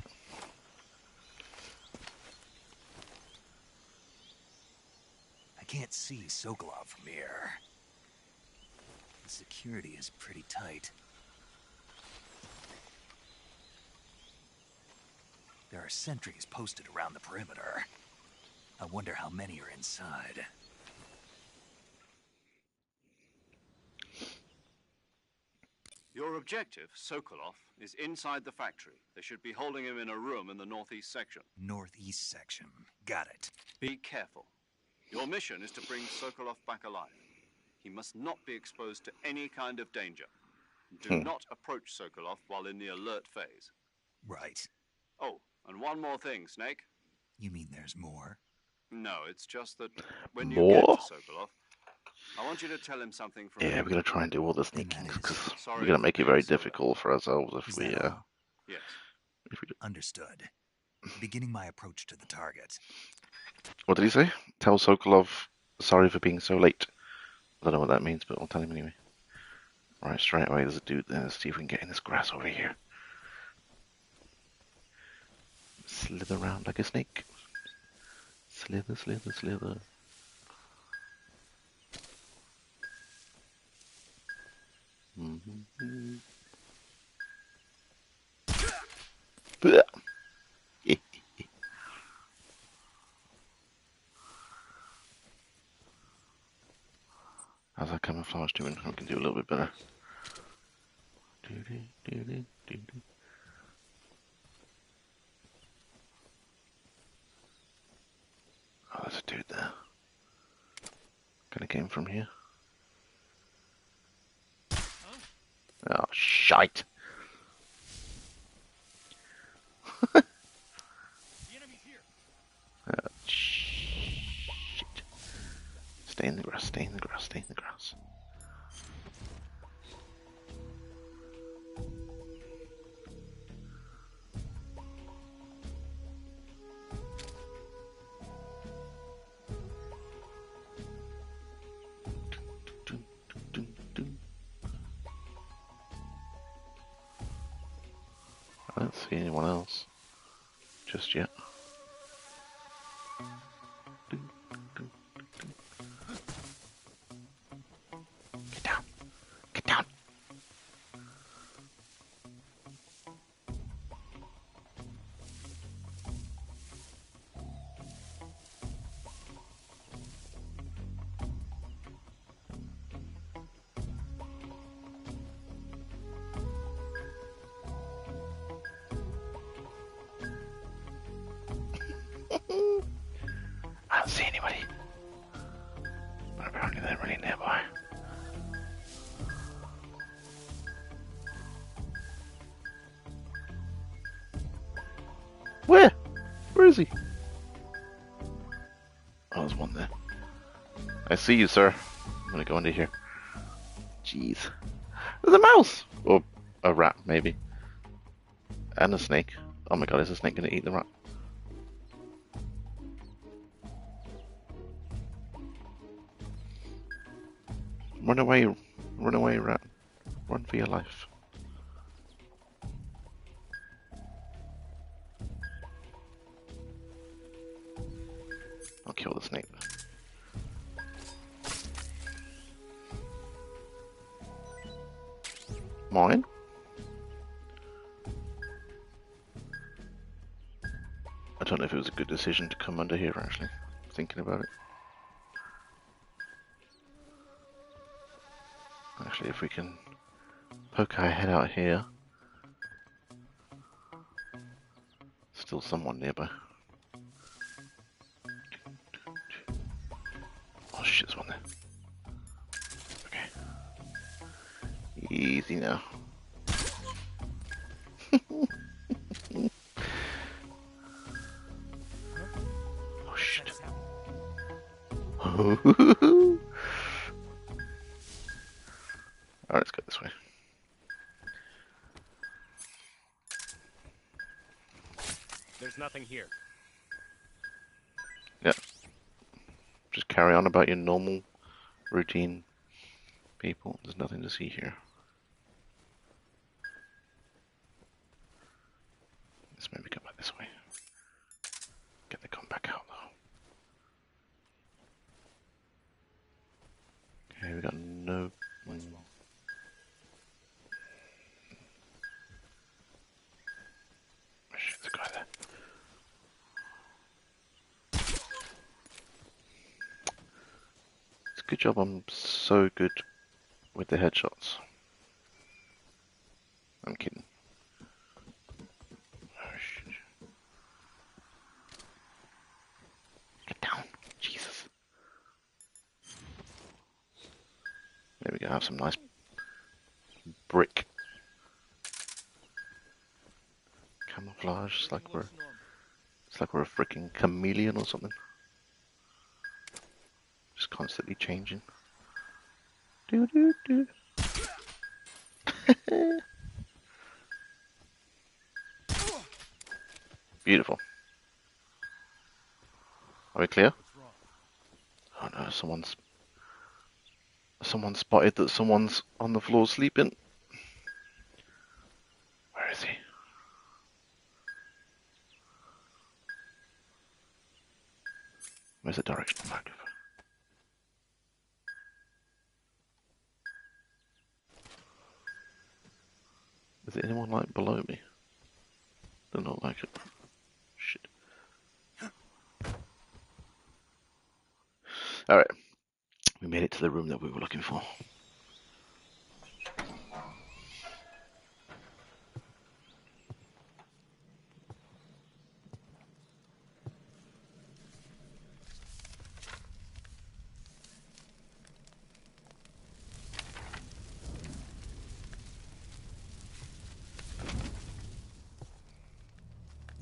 I can't see Sokolov from here. The security is pretty tight. There are sentries posted around the perimeter. I wonder how many are inside. Your objective, Sokolov, is inside the factory. They should be holding him in a room in the northeast section. Northeast section. Got it. Be careful. Your mission is to bring Sokolov back alive. He must not be exposed to any kind of danger. Do not approach Sokolov while in the alert phase. Right. Oh, and one more thing, Snake. You mean there's more? No, it's just that when you More? get to Sokolov, I want you to tell him something from Yeah, we're gonna try and do all the Then that sneaking is- because Sorry we're gonna for make it being very so difficult for ourselves Is if we that all? Yes. if we do. Understood. Beginning my approach to the target. What did he say? Tell Sokolov sorry for being so late. I don't know what that means, but I'll tell him anyway. Right, straight away there's a dude there. Let's see if we can get in this grass over here. Slither around like a snake. Slither, slither, slither. Blech. How's that camouflage doing? I can do a little bit better. Oh, there's a dude there. Can I get him from here? Oh, shite! Shit. Stay in the grass, stay in the grass, stay in the grass. I don't see anyone else just yet. Get down! Get down! I don't see anybody. But apparently they're really nearby. Where? Where is he? Oh, there's one there. I see you, sir. I'm gonna go into here. Jeez. There's a mouse! Or a rat, maybe. And a snake. Oh my god, is the snake gonna eat the rat? Run away, rat. Run for your life. I'll kill the snake. Mine? I don't know if it was a good decision to come under here, actually. Thinking about it. Actually, if we can poke our head out here. Still someone nearby. Oh shit, there's one there. Okay. Easy now. Oh shit. Alright, let's go this way. There's nothing here. Yeah. Just carry on about your normal routine, people. There's nothing to see here. Let's maybe go back this way. Get the gun back out though. Okay, we got no. Shit, there's a guy there. Good job, I'm so good with the headshots. I'm kidding. Oh, shit. Get down, Jesus. There we go, have some nice brick camouflage. It's like we're a freaking chameleon or something. Just constantly changing. Do do do. Beautiful. Are we clear? Oh no, someone's spotted that someone's on the floor sleeping. Where is he? Where's the directional marker? Is there anyone like below me? Do not like it. Shit. Alright. We made it to the room that we were looking for.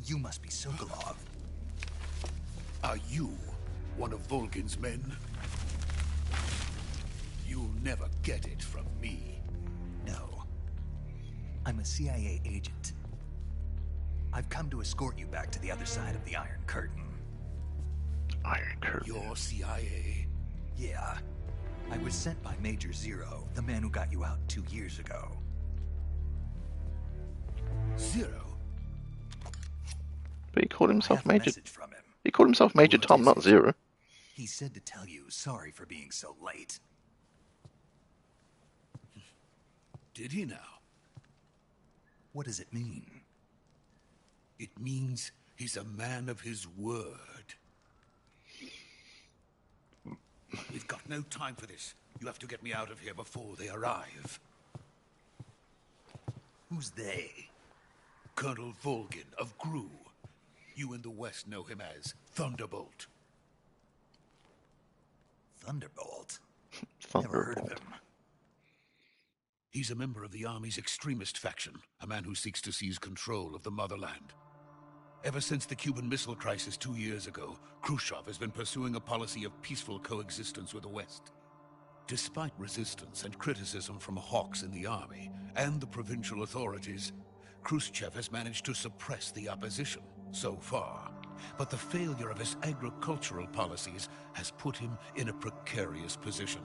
You must be Sokolov. Are you one of Volgin's men? You'll never get it from me. No. I'm a CIA agent. I've come to escort you back to the other side of the Iron Curtain. Iron Curtain? You're CIA? Yeah. I was sent by Major Zero, the man who got you out 2 years ago. Zero? But he called himself Major. From him. He called himself Major Tom, not Zero. He said to tell you sorry for being so late. Did he now? What does it mean? It means he's a man of his word. We've got no time for this. You have to get me out of here before they arrive. Who's they? Colonel Volgin of Gru. You in the West know him as Thunderbolt. Thunderbolt? Thunderbolt. Never heard of him. He's a member of the Army's extremist faction, a man who seeks to seize control of the motherland. Ever since the Cuban Missile Crisis 2 years ago, Khrushchev has been pursuing a policy of peaceful coexistence with the West. Despite resistance and criticism from hawks in the army and the provincial authorities, Khrushchev has managed to suppress the opposition so far. But the failure of his agricultural policies has put him in a precarious position.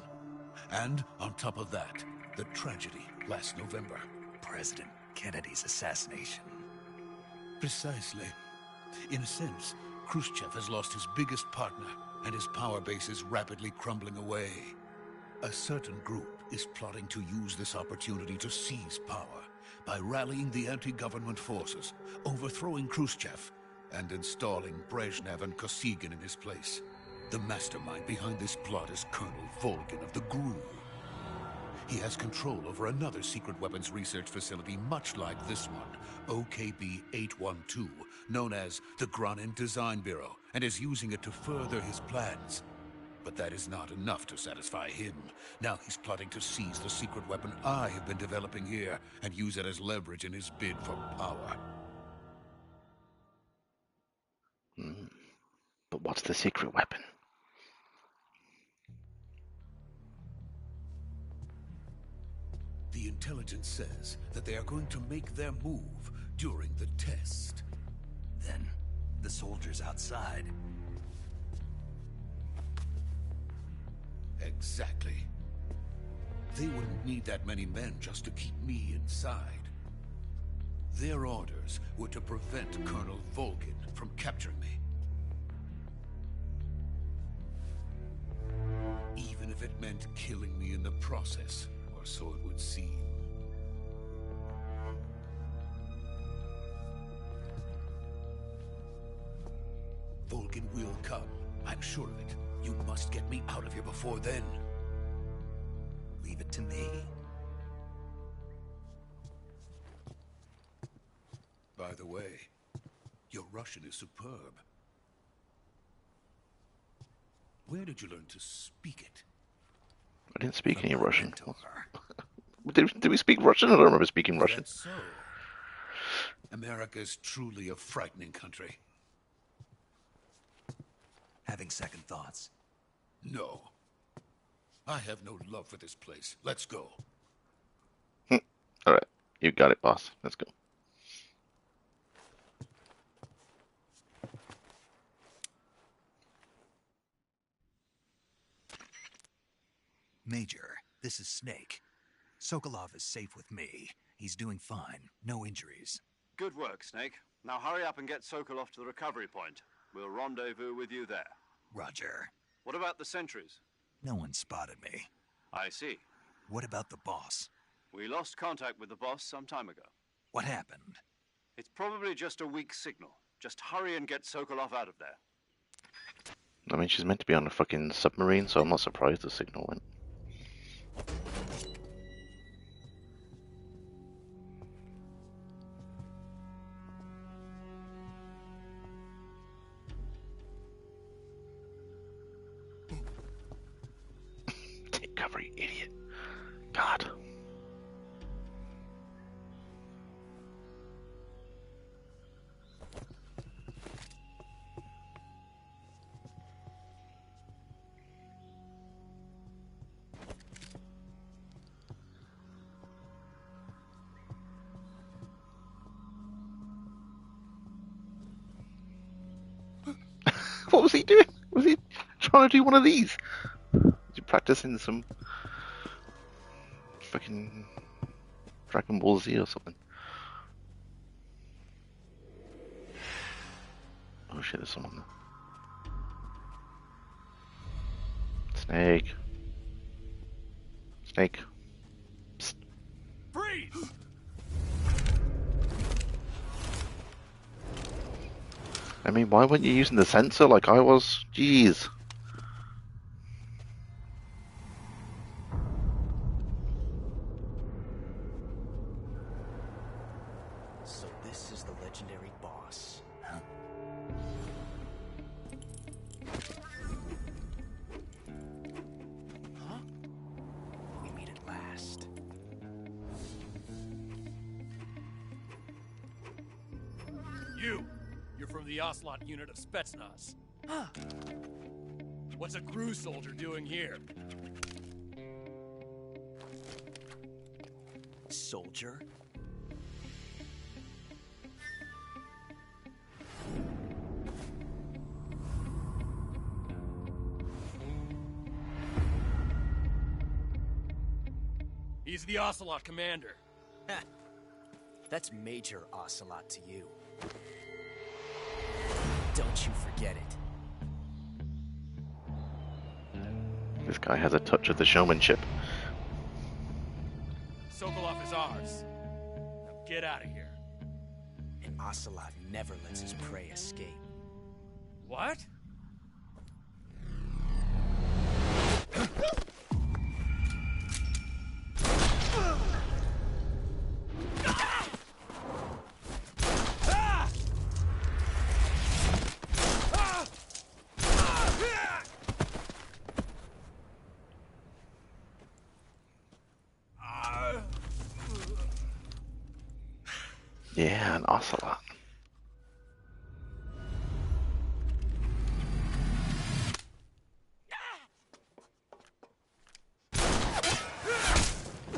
And on top of that, the tragedy last November. President Kennedy's assassination. Precisely. In a sense, Khrushchev has lost his biggest partner, and his power base is rapidly crumbling away. A certain group is plotting to use this opportunity to seize power by rallying the anti-government forces, overthrowing Khrushchev, and installing Brezhnev and Cozyyyy in his place. The mastermind behind this plot is Colonel Volgin of the Gru. He has control over another secret weapons research facility much like this one, OKB-812, known as the Granin Design Bureau, and is using it to further his plans. But that is not enough to satisfy him. Now he's plotting to seize the secret weapon I have been developing here and use it as leverage in his bid for power. But what's the secret weapon? The intelligence says that they are going to make their move during the test. Then, the soldiers outside. Exactly. They wouldn't need that many men just to keep me inside. Their orders were to prevent Colonel Volgin from capturing me. Even if it meant killing me in the process, or so it would seem. Volgin will come. I'm sure of it. You must get me out of here before then. leave it to me. By the way, your Russian is superb. Where did you learn to speak it? I didn't speak any Russian. Mentor. Did we speak Russian? I don't remember speaking Russian. That's so. America is truly a frightening country. Having second thoughts? No. I have no love for this place. Let's go. Alright, you got it, boss. Let's go. Major, this is Snake. Sokolov is safe with me. He's doing fine. No injuries. Good work, Snake. Now hurry up and get Sokolov to the recovery point. We'll rendezvous with you there. Roger. What about the sentries? No one spotted me. I see. What about the boss? We lost contact with the boss some time ago. What happened? It's probably just a weak signal. Just hurry and get Sokolov out of there. I mean, she's meant to be on a fucking submarine, so I'm not surprised the signal went. Take cover, you idiot. God. What was he doing? Was he trying to do one of these? Was he practicing some fucking Dragon Ball Z or something? Oh shit, there's someone there. Snake. Snake. Psst. Freeze! I mean, why weren't you using the sensor like I was? Jeez. So this is the legendary boss. Huh? Huh? We meet at last. You're from the Ocelot unit of Spetsnaz. What's a crew soldier doing here? Soldier? He's the Ocelot commander. Ha! That's Major Ocelot to you. Don't you forget it. This guy has a touch of the showmanship. Sokolov is ours. Now get out of here. And Ocelot never lets his prey escape. What? Yeah, an ocelot.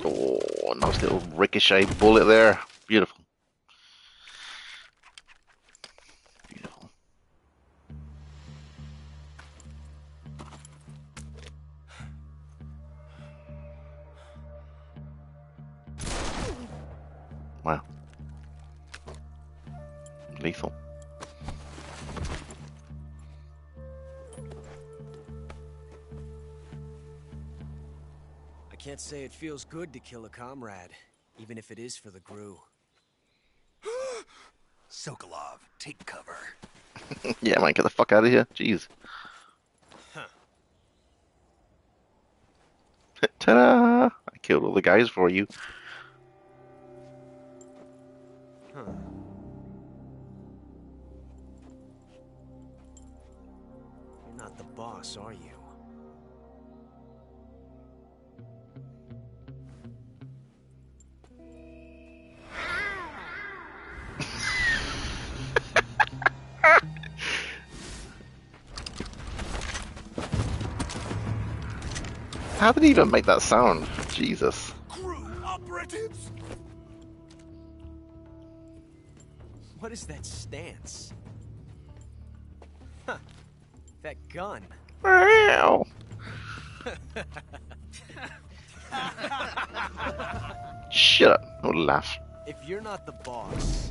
Oh, nice little ricochet bullet there. Beautiful. Beautiful. Wow. Lethal. I can't say it feels good to kill a comrade, even if it is for the GRU. Sokolov, take cover. Yeah, man, get the fuck out of here. Jeez. Huh. Ta-da! I killed all the guys for you. Huh. You're not the boss, are you? How did he even make that sound? Jesus. Crew operatives! What is that stance? Huh. That gun. Wow. Shut up. Don't laugh. If you're not the boss,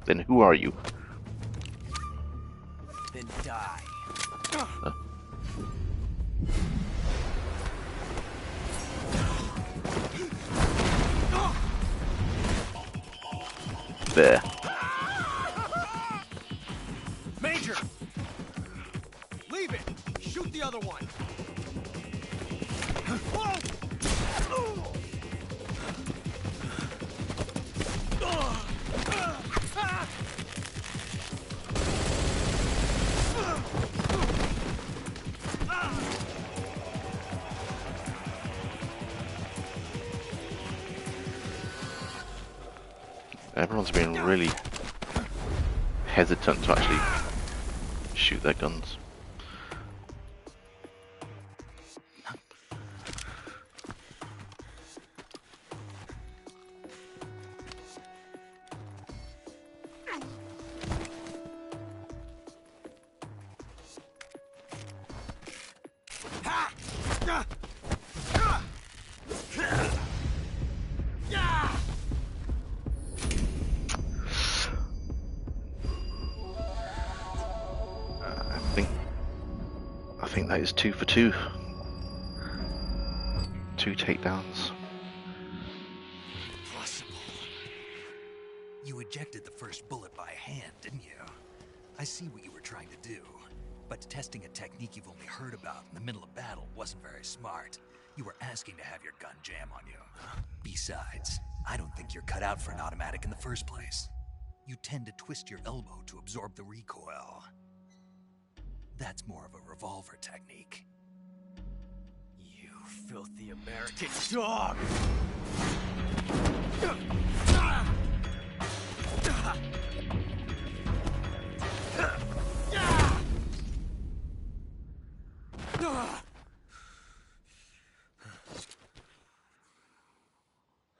Then who are you? then die. There. Major! Leave it! Shoot the other one! Everyone's been really hesitant to actually shoot their guns. I think that is 2 for 2. 2 takedowns. Impossible. You ejected the first bullet by hand, didn't you? I see what you were trying to do. But testing a technique you've only heard about in the middle of battle wasn't very smart. You were asking to have your gun jam on you. Besides, I don't think you're cut out for an automatic in the first place. You tend to twist your elbow to absorb the recoil. That's more of a revolver technique. You filthy American dog!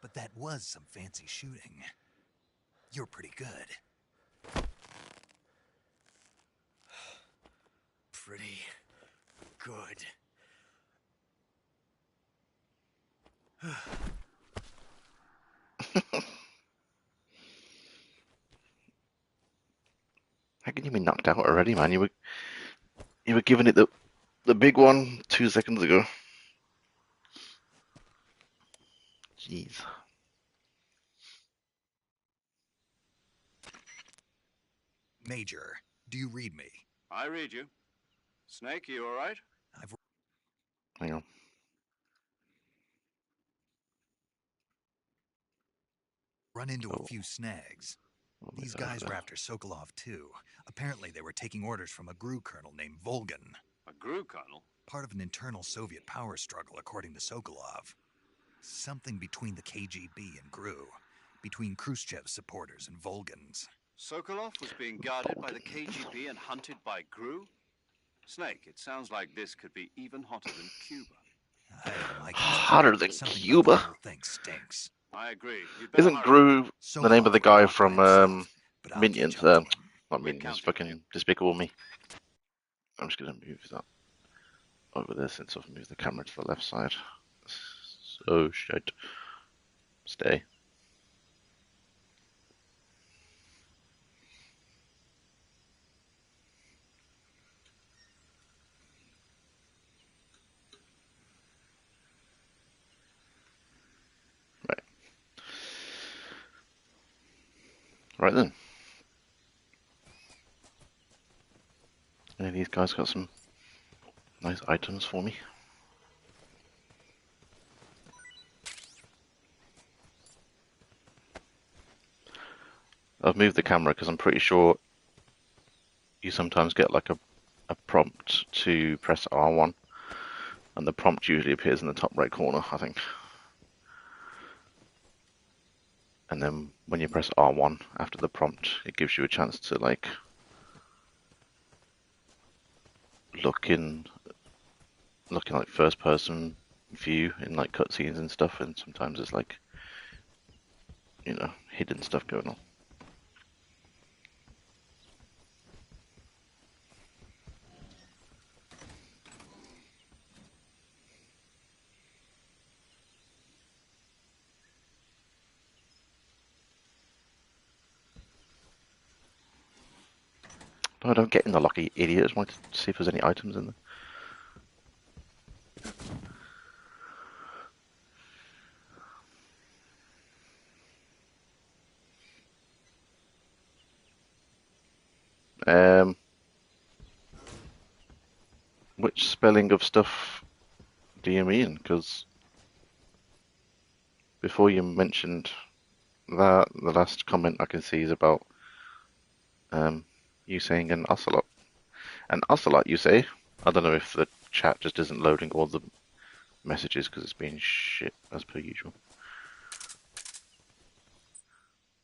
But that was some fancy shooting. You're pretty good. Pretty good. How can you be knocked out already, man? You were giving it the big one 2 seconds ago. Jeez. Major, do you read me? I read you. Snake, you all right? I've Hang on. run into a few snags. These guys were after Sokolov too. Apparently they were taking orders from a GRU colonel named Volgan. A GRU colonel? Part of an internal Soviet power struggle, according to Sokolov. Something between the KGB and GRU. Between Khrushchev's supporters and Volgan's. Sokolov was being guarded by the KGB and hunted by GRU? Snake, it sounds like this could be even hotter than Cuba. I don't like Hotter than something Cuba? about the whole thing stinks. I agree. You'd better Isn't hurry. GRU the name of the guy Sokolov from by himself, but I'll Minions? catch up to him. Not Minions, fucking Despicable Me. I'm just gonna move that over there since I've moved the camera to the left side. So shit. Stay. Right then. Any of these guys got some nice items for me? I've moved the camera because I'm pretty sure you sometimes get like a prompt to press R1, and the prompt usually appears in the top right corner, I think. And then when you press R1 after the prompt, it gives you a chance to like look in like first person view in like cutscenes and stuff, and sometimes it's like, you know, hidden stuff going on. No, I don't get in the lucky idiot. I just wanted to see if there's any items in there. Which spelling of stuff do you mean? Because before you mentioned that, the last comment I can see is about you saying an ocelot. An ocelot, you say? I don't know if the chat just isn't loading all the messages because it's being shit as per usual.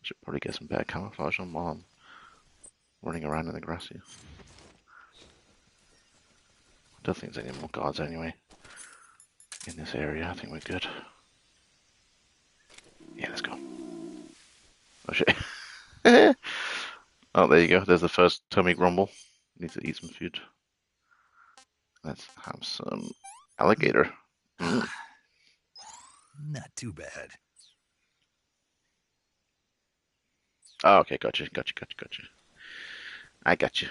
Should probably get some better camouflage on while I'm running around in the grass here. I don't think there's any more guards anyway in this area. I think we're good. Yeah, let's go. Oh shit. Oh, there you go. There's the first tummy grumble. Need to eat some food. Let's have some alligator. Mm. Not too bad. Oh, okay, gotcha. I got you.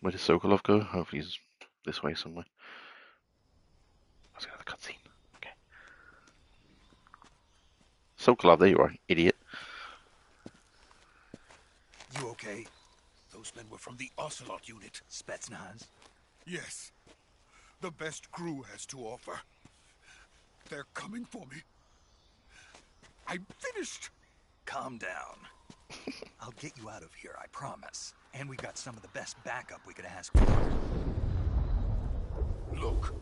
Where does Sokolov go? Hopefully he's this way somewhere. Let's go to the cutscene. Okay. Sokolov, there you are, idiot. You okay? Those men were from the Ocelot unit. Spetsnaz? Yes. The best crew has to offer. They're coming for me. I'm finished. Calm down. I'll get you out of here, I promise. And we got some of the best backup we could ask for. Look.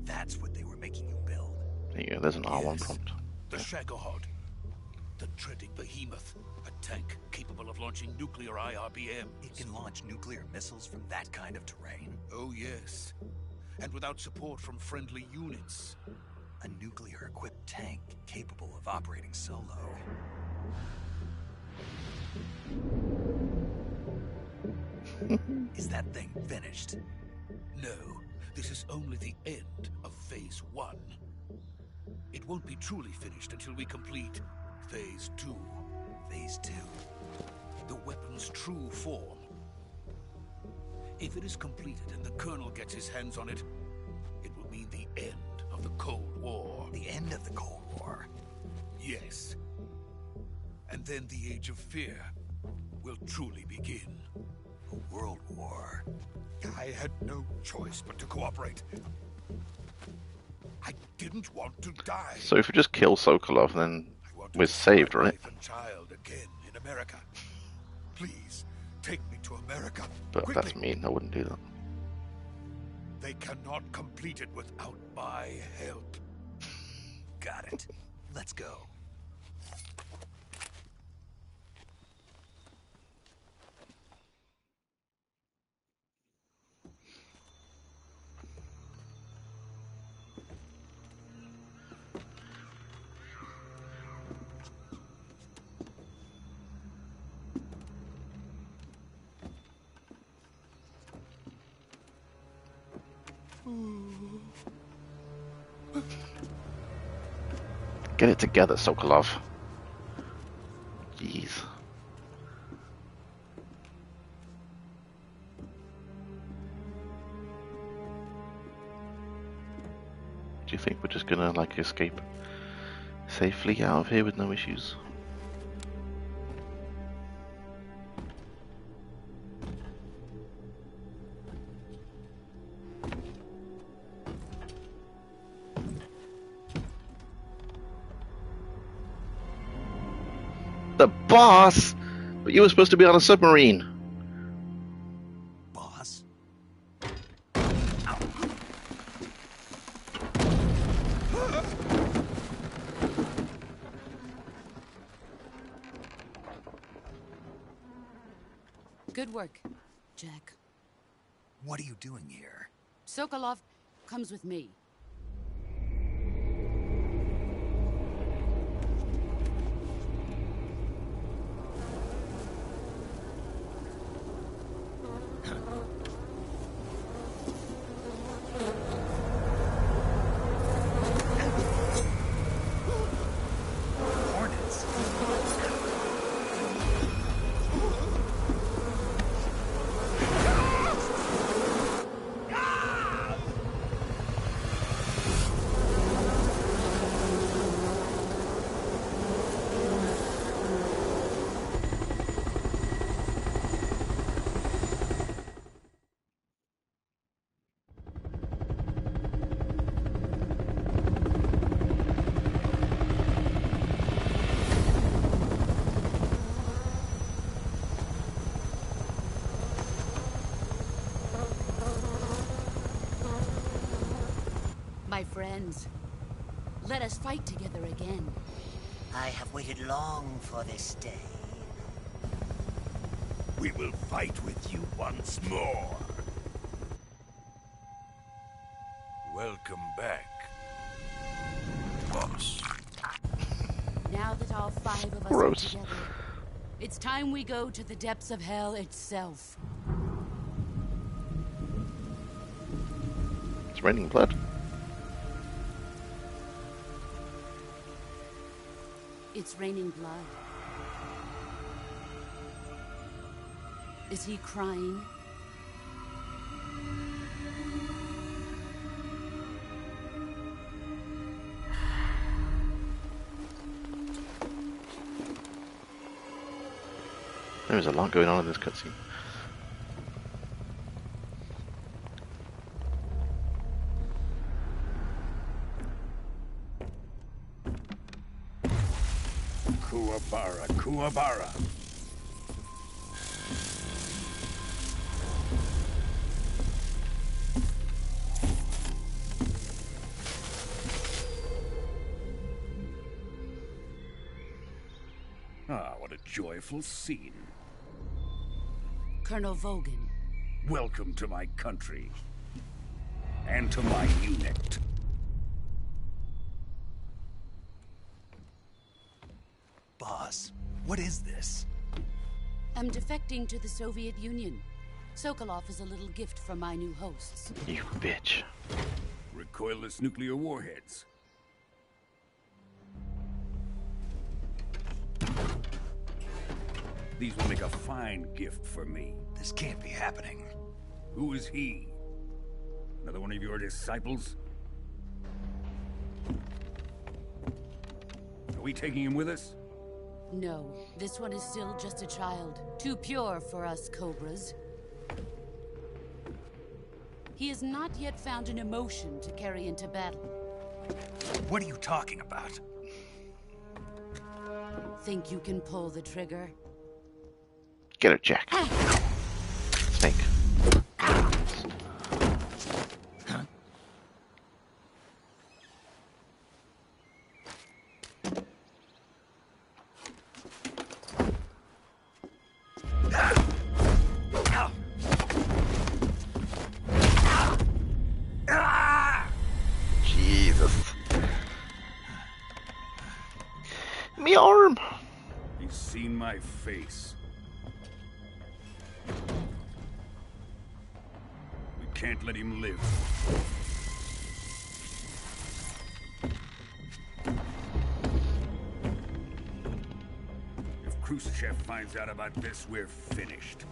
That's what they were making you build. There you go, there's an R1 prompt. The Shagohod. The dreaded behemoth. A tank capable of launching nuclear IRBMs. It can launch nuclear missiles from that kind of terrain? Oh, yes. And without support from friendly units. A nuclear-equipped tank capable of operating solo. Is that thing finished? No, this is only the end of Phase 1. It won't be truly finished until we complete Phase 2. Phase 2? The weapon's true form. If it is completed and the Colonel gets his hands on it, it will mean the end of the Cold War. The end of the Cold War? Yes. And then the Age of Fear will truly begin. A world war? I had no choice but to cooperate. I didn't want to die. So if we just kill Sokolov, then we're saved, right? Wife and child again in America. Please, take me to America. But quickly. that's mean, I wouldn't do that. They cannot complete it without my help. Got it. Let's go. Get it together, Sokolov. Jeez. Do you think we're just gonna like escape safely out of here with no issues. The boss? But you were supposed to be on a submarine. Boss? Good work, Jack. What are you doing here? Sokolov comes with me. Hornets. My friends, let us fight together again. I have waited long for this day. We will fight with you once more. Welcome back, boss. Now that all 5 of us Gross. are together, it's time we go to the depths of hell itself. It's raining blood. It's raining blood. Is he crying? There's a lot going on in this cutscene. Kuwabara, Kuwabara. Ah, what a joyful scene. Colonel Vogan. Welcome to my country. And to my unit. Boss, what is this? I'm defecting to the Soviet Union. Sokolov is a little gift from my new hosts. You bitch. Recoilless nuclear warheads. These will make a fine gift for me. This can't be happening. Who is he? Another one of your disciples? Are we taking him with us? No, this one is still just a child. Too pure for us Cobras. He has not yet found an emotion to carry into battle. What are you talking about? Think you can pull the trigger? Get her, Jack. Snake. Jesus. Me arm. He's seen my face. We can't let him live. If Khrushchev finds out about this, we're finished.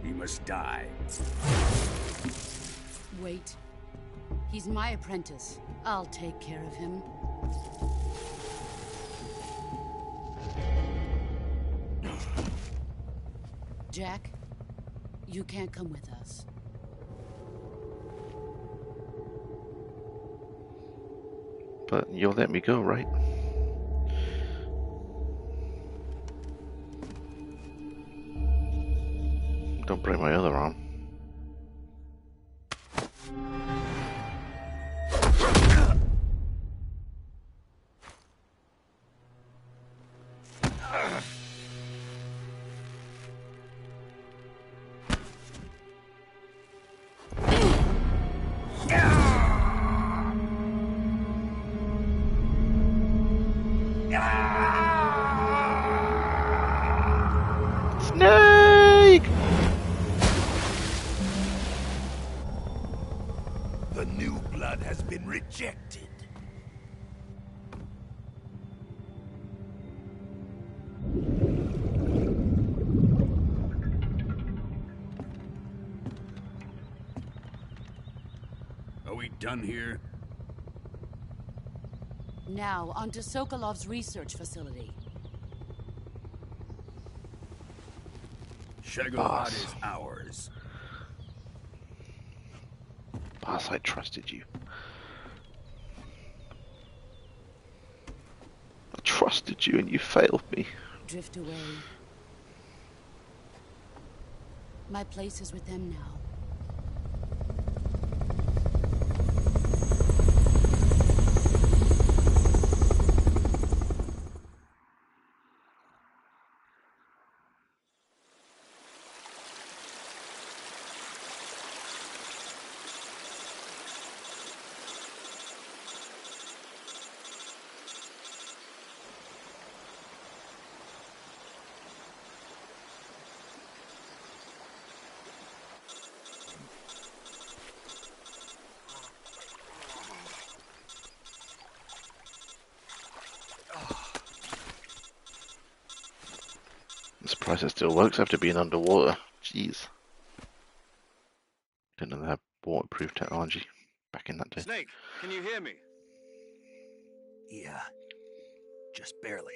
He must die. Wait. He's my apprentice. I'll take care of him. Jack, you can't come with us. But you'll let me go, right? Don't break my other arm. Snake! The new blood has been rejected. Are we done here? Now, on to Sokolov's research facility. Shagolad is ours. Boss, I trusted you. I trusted you and you failed me. Drift away. My place is with them now. I'm surprised it still works after being underwater. Jeez. Didn't know they had waterproof technology back in that day. Snake, can you hear me? Yeah. Just barely.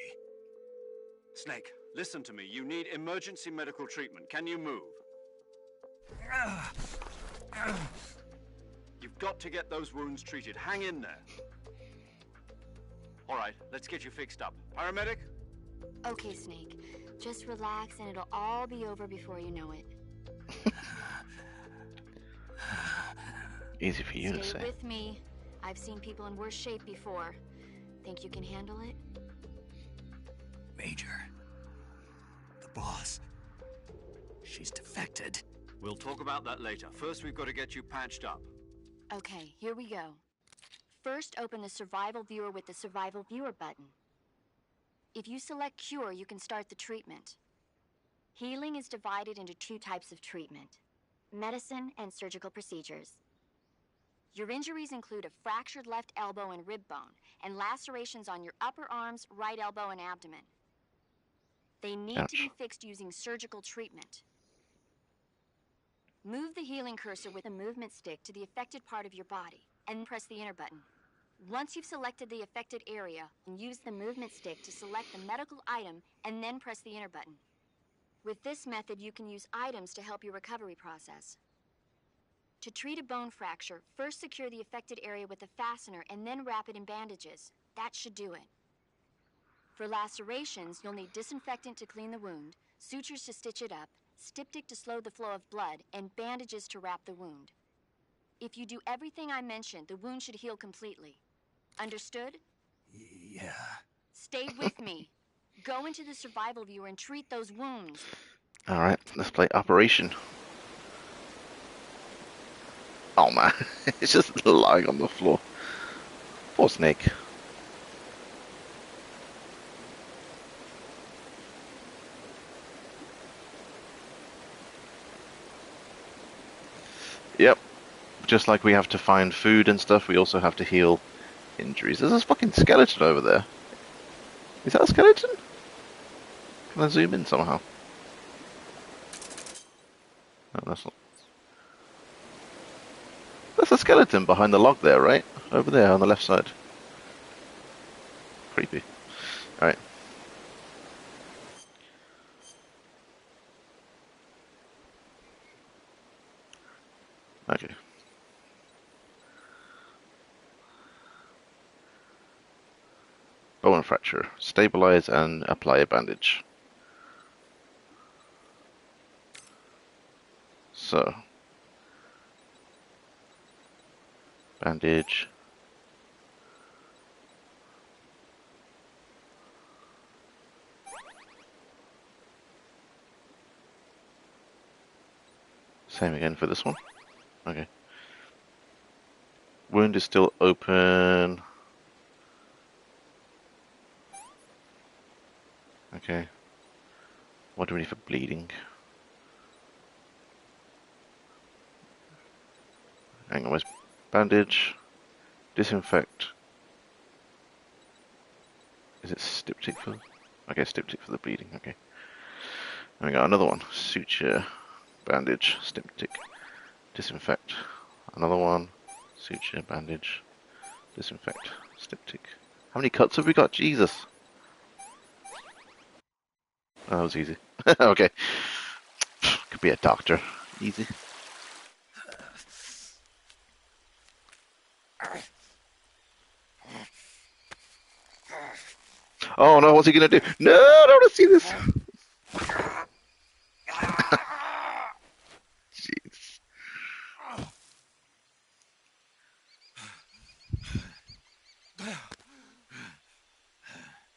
Snake, listen to me. You need emergency medical treatment. Can you move? You've got to get those wounds treated. Hang in there. All right, let's get you fixed up. Paramedic? Okay, Snake. Just relax and it'll all be over before you know it. Easy for you to say. Stay with me. I've seen people in worse shape before. Think you can handle it? Major. The boss. She's defected. We'll talk about that later. First, we've got to get you patched up. Okay, here we go. First, open the survival viewer with the survival viewer button. If you select cure, you can start the treatment. Healing is divided into two types of treatment: medicine and surgical procedures. Your injuries include a fractured left elbow and rib bone, and lacerations on your upper arms, right elbow, and abdomen. They need to be fixed using surgical treatment. Move the healing cursor with a movement stick to the affected part of your body, and press the enter button. Once you've selected the affected area, use the movement stick to select the medical item, and then press the enter button. With this method, you can use items to help your recovery process. To treat a bone fracture, first secure the affected area with a fastener and then wrap it in bandages. That should do it. For lacerations, you'll need disinfectant to clean the wound, sutures to stitch it up, styptic to slow the flow of blood, and bandages to wrap the wound. If you do everything I mentioned, the wound should heal completely. Understood? Yeah. Stay with me. Go into the survival viewer and treat those wounds. Alright, let's play Operation. Oh man, it's just lying on the floor. Poor Snake. Yep. Just like we have to find food and stuff, we also have to heal injuries. There's this fucking skeleton over there. Is that a skeleton? Can I zoom in somehow? Oh, that's a skeleton behind the log there, right? Over there on the left side. Creepy. Alright. Okay. Bone fracture. Stabilize and apply a bandage. So. Bandage. Same again for this one. Okay. Wound is still open. Okay. What do we need for bleeding? Hang on, where's bandage? Disinfect. Is it styptic for? Okay, styptic for the bleeding. Okay. And we got another one. Suture, bandage, styptic, disinfect. Another one. Suture, bandage, disinfect, styptic. How many cuts have we got? Jesus. Oh, that was easy. Okay. Could be a doctor. Easy. Oh no, what's he gonna do? No, I don't want to see this. Jeez.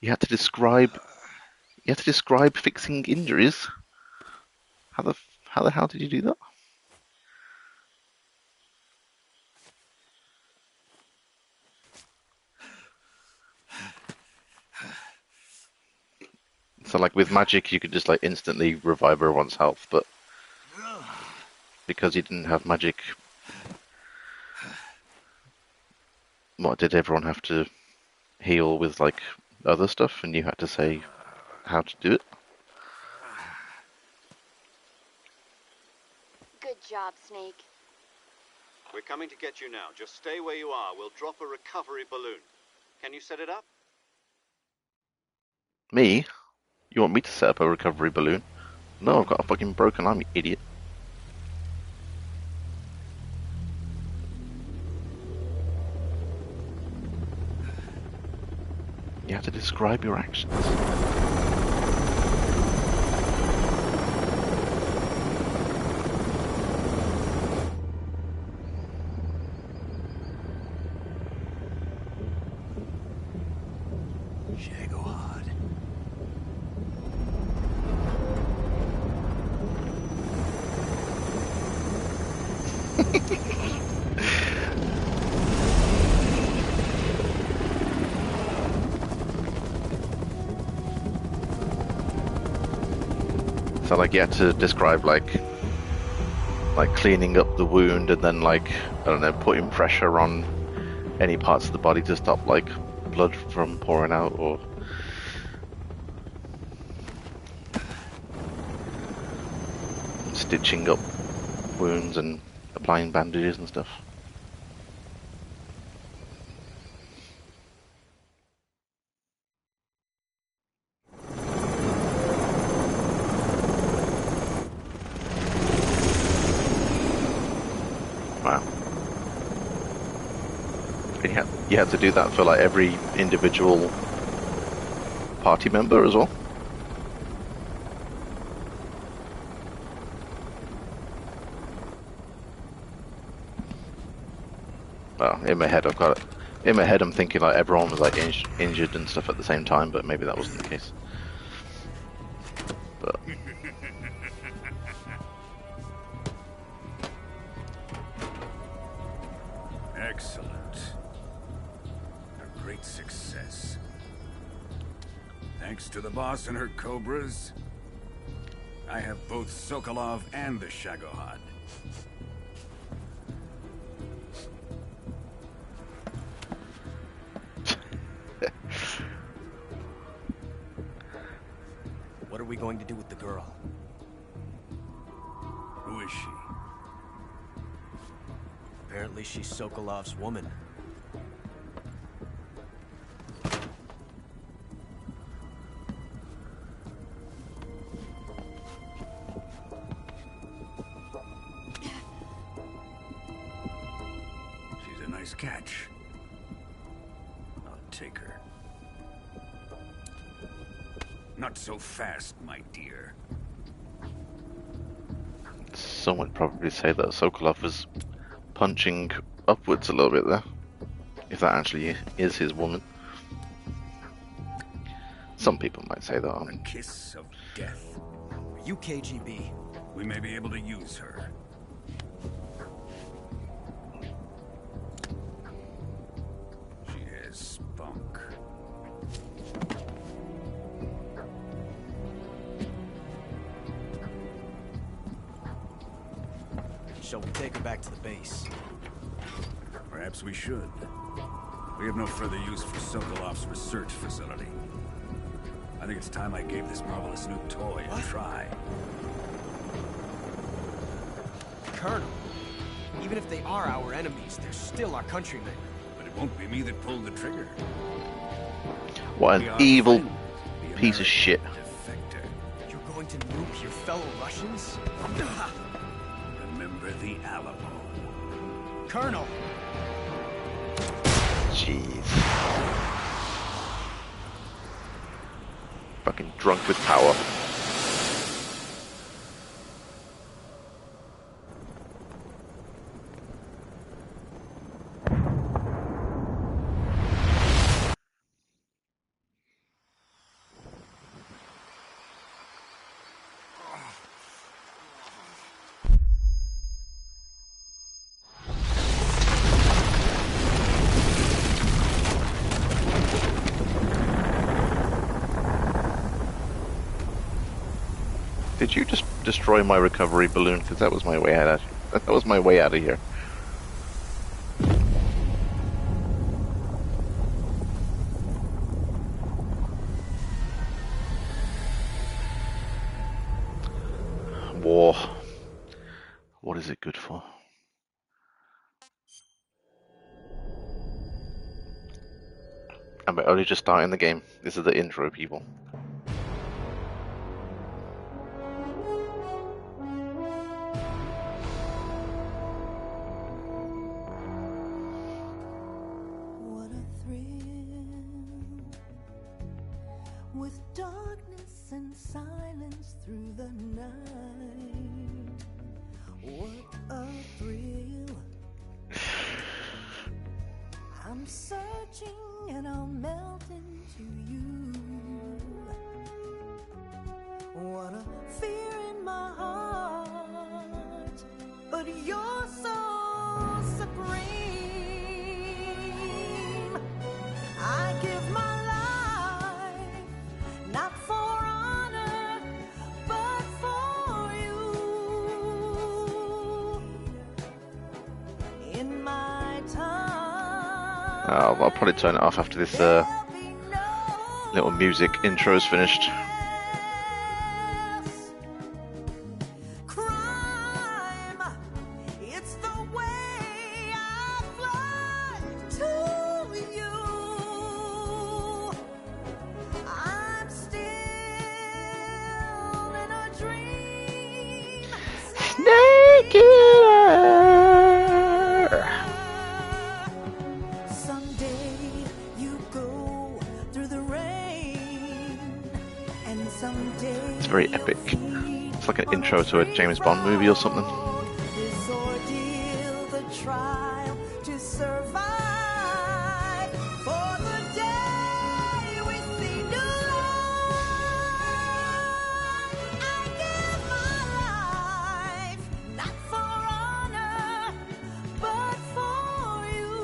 You have to describe fixing injuries. How the hell did you do that? So like with magic you could just like instantly revive everyone's health, but because you didn't have magic, what, did everyone have to heal with like other stuff and you had to say how to do it? Good job, Snake. We're coming to get you now. Just stay where you are. We'll drop a recovery balloon. Can you set it up? Me? You want me to set up a recovery balloon? No, I've got a fucking broken arm, you idiot. You have to describe your actions. So like you had to describe like cleaning up the wound and then like, I don't know, putting pressure on any parts of the body to stop like blood from pouring out, or stitching up wounds and applying bandages and stuff. Wow. You had to do that for like every individual party member as well? Well, in my head I've got it. In my head I'm thinking like everyone was like injured and stuff at the same time, but maybe that wasn't the case. But Excellent. A great success. Thanks to the boss and her cobras, I have both Sokolov and the Shagohod. What are we going to do with the girl? Who is she? least she's Sokolov's woman. She's a nice catch. I'll take her. Not so fast, my dear. Some would probably say that Sokolov was punching upwards a little bit there, if that actually is his woman. Some people might say that. A kiss of death. Are you KGB? We may be able to use her. She has spunk. Shall we take her back to the base? Perhaps we should. We have no further use for Sokolov's research facility. I think it's time I gave this marvelous new toy a try. Colonel, even if they are our enemies, they're still our countrymen. But it won't be me that pulled the trigger. What an evil piece of shit. Defector. You're going to nuke your fellow Russians? Remember the Alamo. Colonel! Jeez. Fucking drunk with power. Did you just destroy my recovery balloon? Because that was my way out. That was my way out of here. War. What is it good for? I'm only just starting the game. This is the intro, people. With darkness and silence through the night, what a thrill. I'm searching and I'll melt into you. What a fear in my heart, but you're so supreme. I give my not for honor, but for you. In my time. I'll probably turn it off after this little music intro is finished. It's very epic. It's like an intro to a James Bond movie or something. This ordeal, the trial to survive. For the day we see new life, I give my life, not for honor, but for you.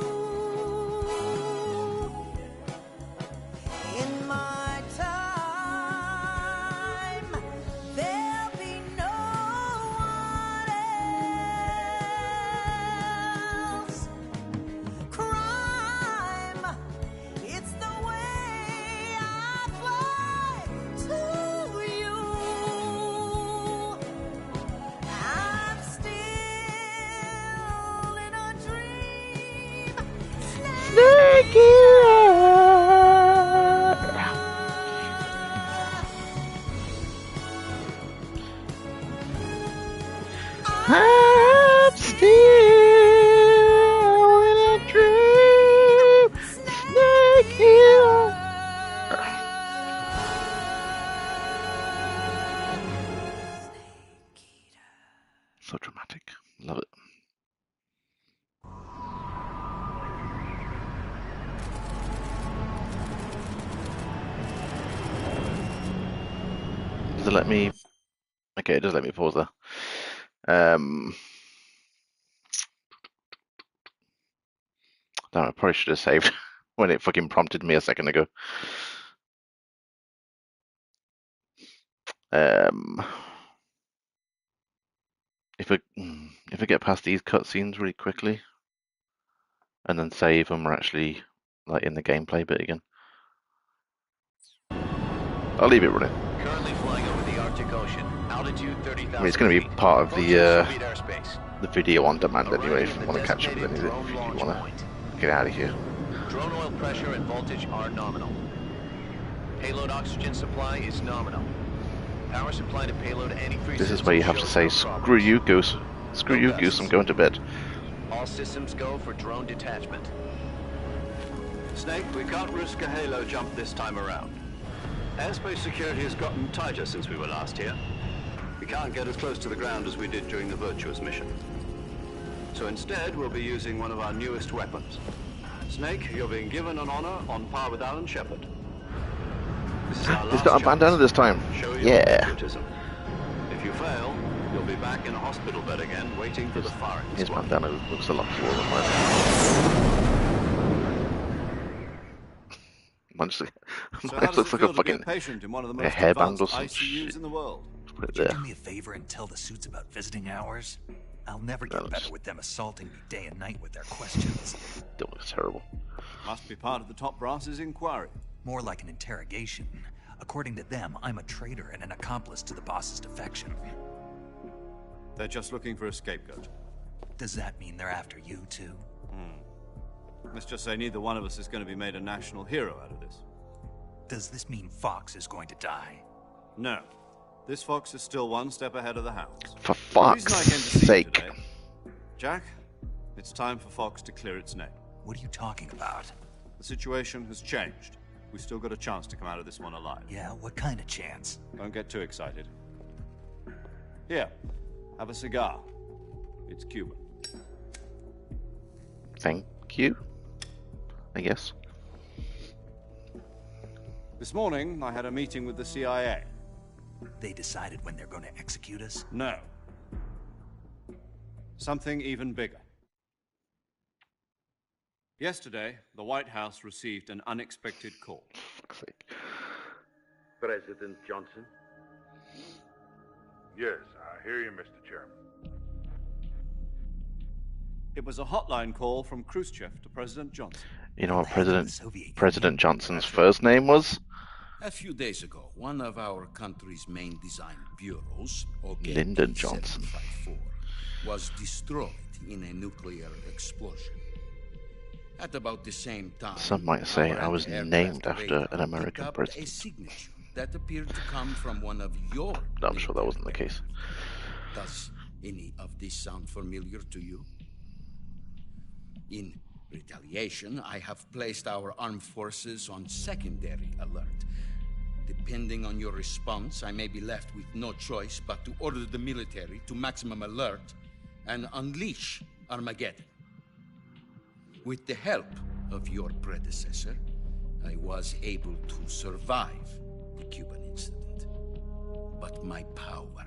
In my time, there'll be no one let me? Okay, it does let me pause there. Damn, I probably should have saved when it fucking prompted me a second ago. If I get past these cutscenes really quickly, and then save them, we're actually like in the gameplay bit again. I'll leave it running. Currently flying over the Arctic Ocean, altitude 30,000 I mean, it's going to be part of the video on demand anyway. If you want to catch up with anything, if you want to get out of here. Drone oil pressure and voltage are nominal. Payload oxygen supply is nominal. Power supply to payload antifreeze. This is where you have to say, "Screw you, Goose. Screw you, Goose. I'm going to bed." All systems go for drone detachment. Snake, we can't risk a halo jump this time around. Airspace security has gotten tighter since we were last here. We can't get as close to the ground as we did during the Virtuous mission. So instead, we'll be using one of our newest weapons. Snake, you're being given an honor on par with Alan Shepard. This is our He's last got a bandana this time. Show your Yeah. patriotism. If you fail, you'll be back in a hospital bed again, waiting for the firing His squad. bandana looks a lot cooler than mine. Mine So looks like a fucking patient in one of the a most hairband or advanced some ICUs shit. in the world? Put it Could you there. do me a favor and tell the suits about visiting hours? I'll never get better with them assaulting me day and night with their questions. That looks terrible. Must be part of the top brass's inquiry. More like an interrogation. According to them, I'm a traitor and an accomplice to the boss's defection. They're just looking for a scapegoat. Does that mean they're after you too? Let's just say neither one of us is going to be made a national hero out of this. Does this mean Fox is going to die? No. This fox is still one step ahead of the hounds. For The reason fuck's I came to see you sake. today, Jack, it's time for Fox to clear its name. What are you talking about? The situation has changed. We've still got a chance to come out of this one alive. Yeah, what kind of chance? Don't get too excited. Here, have a cigar. It's Cuban. Thank you, I guess. This morning, I had a meeting with the CIA. They decided when they're going to execute us? No. Something even bigger. Yesterday, the White House received an unexpected call. President Johnson? Yes, I hear you, Mr. Chairman. It was a hotline call from Khrushchev to President Johnson. You know what President Johnson's first name was? A few days ago, one of our country's main design bureaus, Lyndon Johnson, 754, was destroyed in a nuclear explosion. At about the same time, Some might say our I was anti-aircraft named after radar an American picked up president. a signature that appeared to come from one of your. No, I'm sure that wasn't the case. Does any of this sound familiar to you? In retaliation, I have placed our armed forces on secondary alert. Depending on your response, I may be left with no choice but to order the military to maximum alert and unleash Armageddon. With the help of your predecessor, I was able to survive the Cuban incident. But my power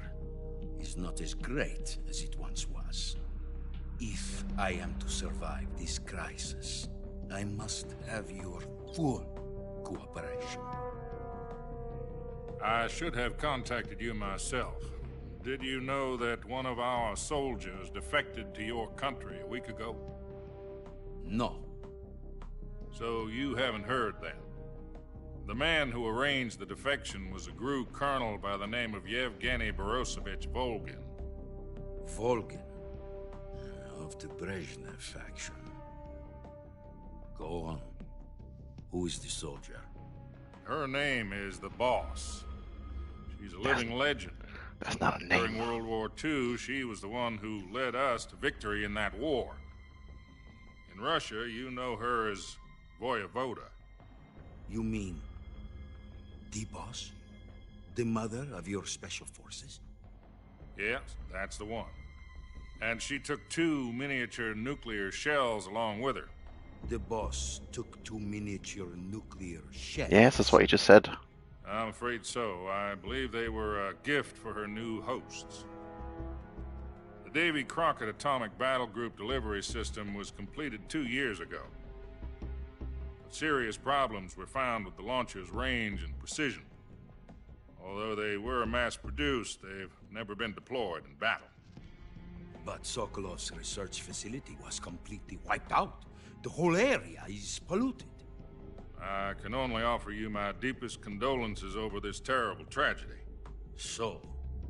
is not as great as it once was. If I am to survive this crisis, I must have your full cooperation. I should have contacted you myself. Did you know that one of our soldiers defected to your country a week ago? No. So you haven't heard that. The man who arranged the defection was a GRU colonel by the name of Yevgeny Borosovich Volgin. Volgin? Of the Brezhnev faction. Go on. Who is the soldier? Her name is the Boss. She's a living legend. That's not a name. During World War II, she was the one who led us to victory in that war. In Russia, you know her as Voyevoda. You mean the Boss? The mother of your special forces? Yes, that's the one. And she took 2 miniature nuclear shells along with her. The Boss took 2 miniature nuclear shells? Yes, that's what he just said. I'm afraid so. I believe they were a gift for her new hosts. The Davy Crockett Atomic Battle Group delivery system was completed 2 years ago. But serious problems were found with the launcher's range and precision. Although they were mass-produced, they've never been deployed in battle. But Sokolov's research facility was completely wiped out. The whole area is polluted. I can only offer you my deepest condolences over this terrible tragedy. So,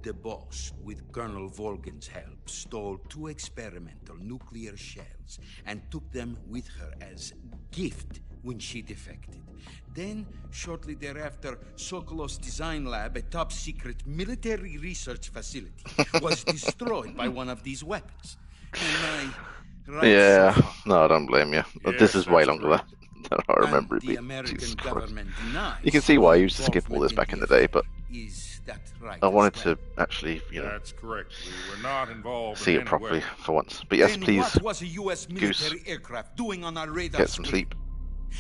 the boss, with Colonel Volgin's help, stole 2 experimental nuclear shells and took them with her as gift when she defected. Then, shortly thereafter, Sokolov's design lab, a top-secret military research facility, was destroyed by one of these weapons. And yeah, no, I don't blame you. Yes, this is way longer correct. than I remember it the being. American Jesus Christ. government denies You can see why I used to Sokolov skip all this back in the involvement day, but is that right I wanted as well? to actually, That's correct. We were not involved see in it any properly way. for once. But yes, Then please, what was a U.S. Goose, military aircraft doing on our radar get some screen? sleep.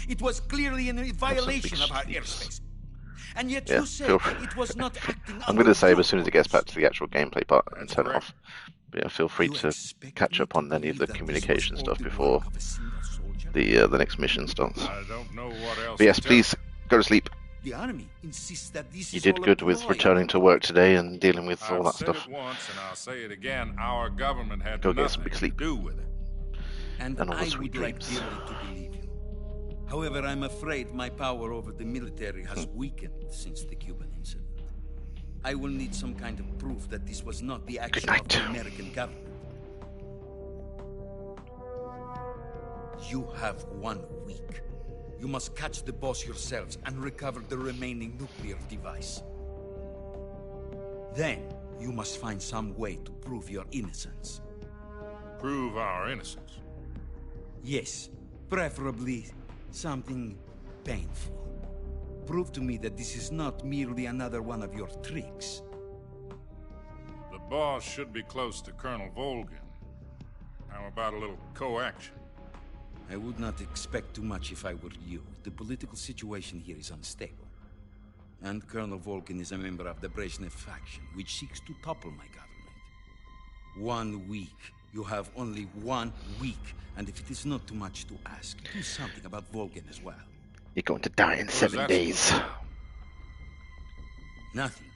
It was clearly in violation of our sleeps. airspace. And yet Yeah, you say feel free. it was not acting I'm going to save under as soon as it gets back to the actual gameplay part and That's turn it correct. off. But yeah, feel free You to expect catch me up to on any of the believe that this communication was all stuff the before work of a single soldier? the next mission starts. I don't know what else But yes, to tell please go to sleep. The army insists that this You is did all a good with ploy. returning to work today and dealing with all I've that said stuff. it once and I'll say it again. Our government had Go get some nothing big to sleep. do with it. And and all the I sweet would like dreams. dearly to believe you. However, I'm afraid my power over the military has weakened since the Cuban incident. I will need some kind of proof that this was not the action of the American government. You have 1 week. You must catch the boss yourselves and recover the remaining nuclear device. Then, you must find some way to prove your innocence. Prove our innocence. Yes, preferably something painful. Prove to me that this is not merely another one of your tricks. The boss should be close to Colonel Volgin. How about a little co-action? I would not expect too much if I were you. The political situation here is unstable. And Colonel Volgin is a member of the Brezhnev faction, which seeks to topple my government. 1 week. You have only 1 week. And if it is not too much to ask, do something about Volgin as well. You're going to die in 7 days. Nothing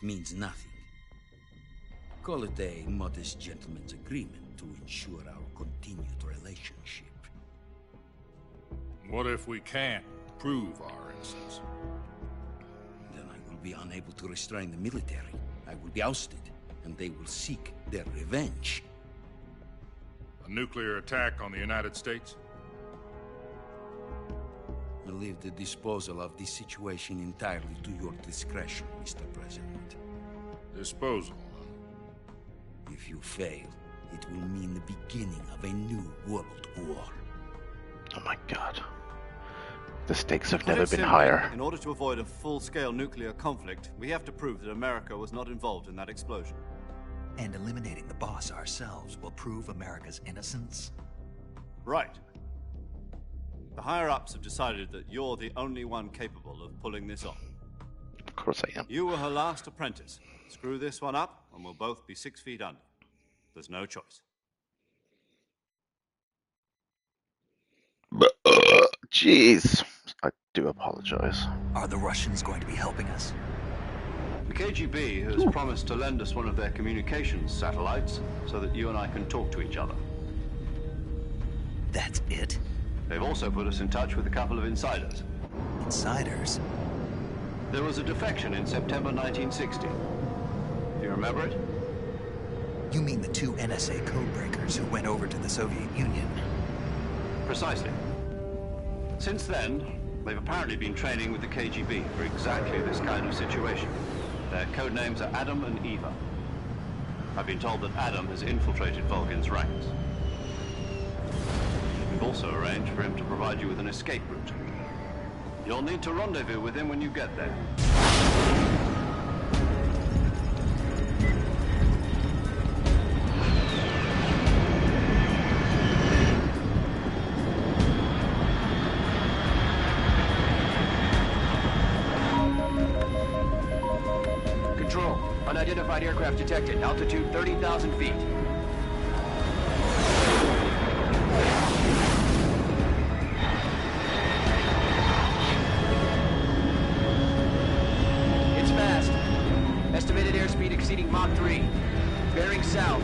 means nothing. Call it a modest gentleman's agreement to ensure our continued relationship. What if we can't prove our innocence? Then I will be unable to restrain the military. I will be ousted, and they will seek their revenge. A nuclear attack on the United States? I leave the disposal of this situation entirely to your discretion, Mr. President. Disposal? If you fail, it will mean the beginning of a new world war. Oh my god. The stakes have Put never it been simply, higher. In order to avoid a full-scale nuclear conflict, we have to prove that America was not involved in that explosion. And eliminating the boss ourselves will prove America's innocence? Right. The higher-ups have decided that you're the only one capable of pulling this off. Of course I am. You were her last apprentice. Screw this one up, and we'll both be 6 feet under. There's no choice. Jeez. I do apologize. Are the Russians going to be helping us? The KGB has promised to lend us one of their communications satellites so that you and I can talk to each other. That's it? They've also put us in touch with a couple of insiders. Insiders? There was a defection in September 1960. Do you remember it? You mean the 2 NSA codebreakers who went over to the Soviet Union? Precisely. Since then, they've apparently been training with the KGB for exactly this kind of situation. Their code names are Adam and Eva. I've been told that Adam has infiltrated Volgin's ranks. We've also arranged for him to provide you with an escape route. You'll need to rendezvous with him when you get there. Unidentified aircraft detected. Altitude 30,000 feet. It's fast. Estimated airspeed exceeding Mach 3. Bearing south.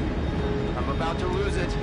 I'm about to lose it.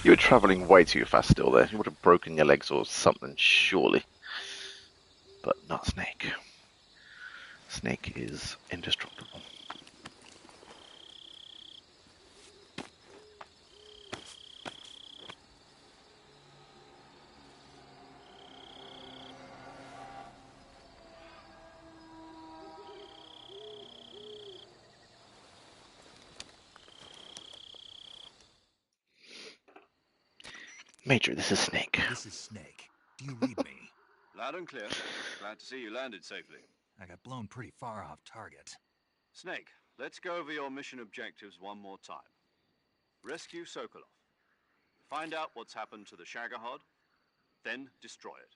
You were travelling way too fast still there. You would have broken your legs or something, surely. But not Snake. Snake is indestructible. Major, this is Snake. This is Snake. Do you read me? Loud and clear. Glad to see you landed safely. I got blown pretty far off target. Snake, let's go over your mission objectives one more time. Rescue Sokolov. Find out what's happened to the Shagohod, then destroy it.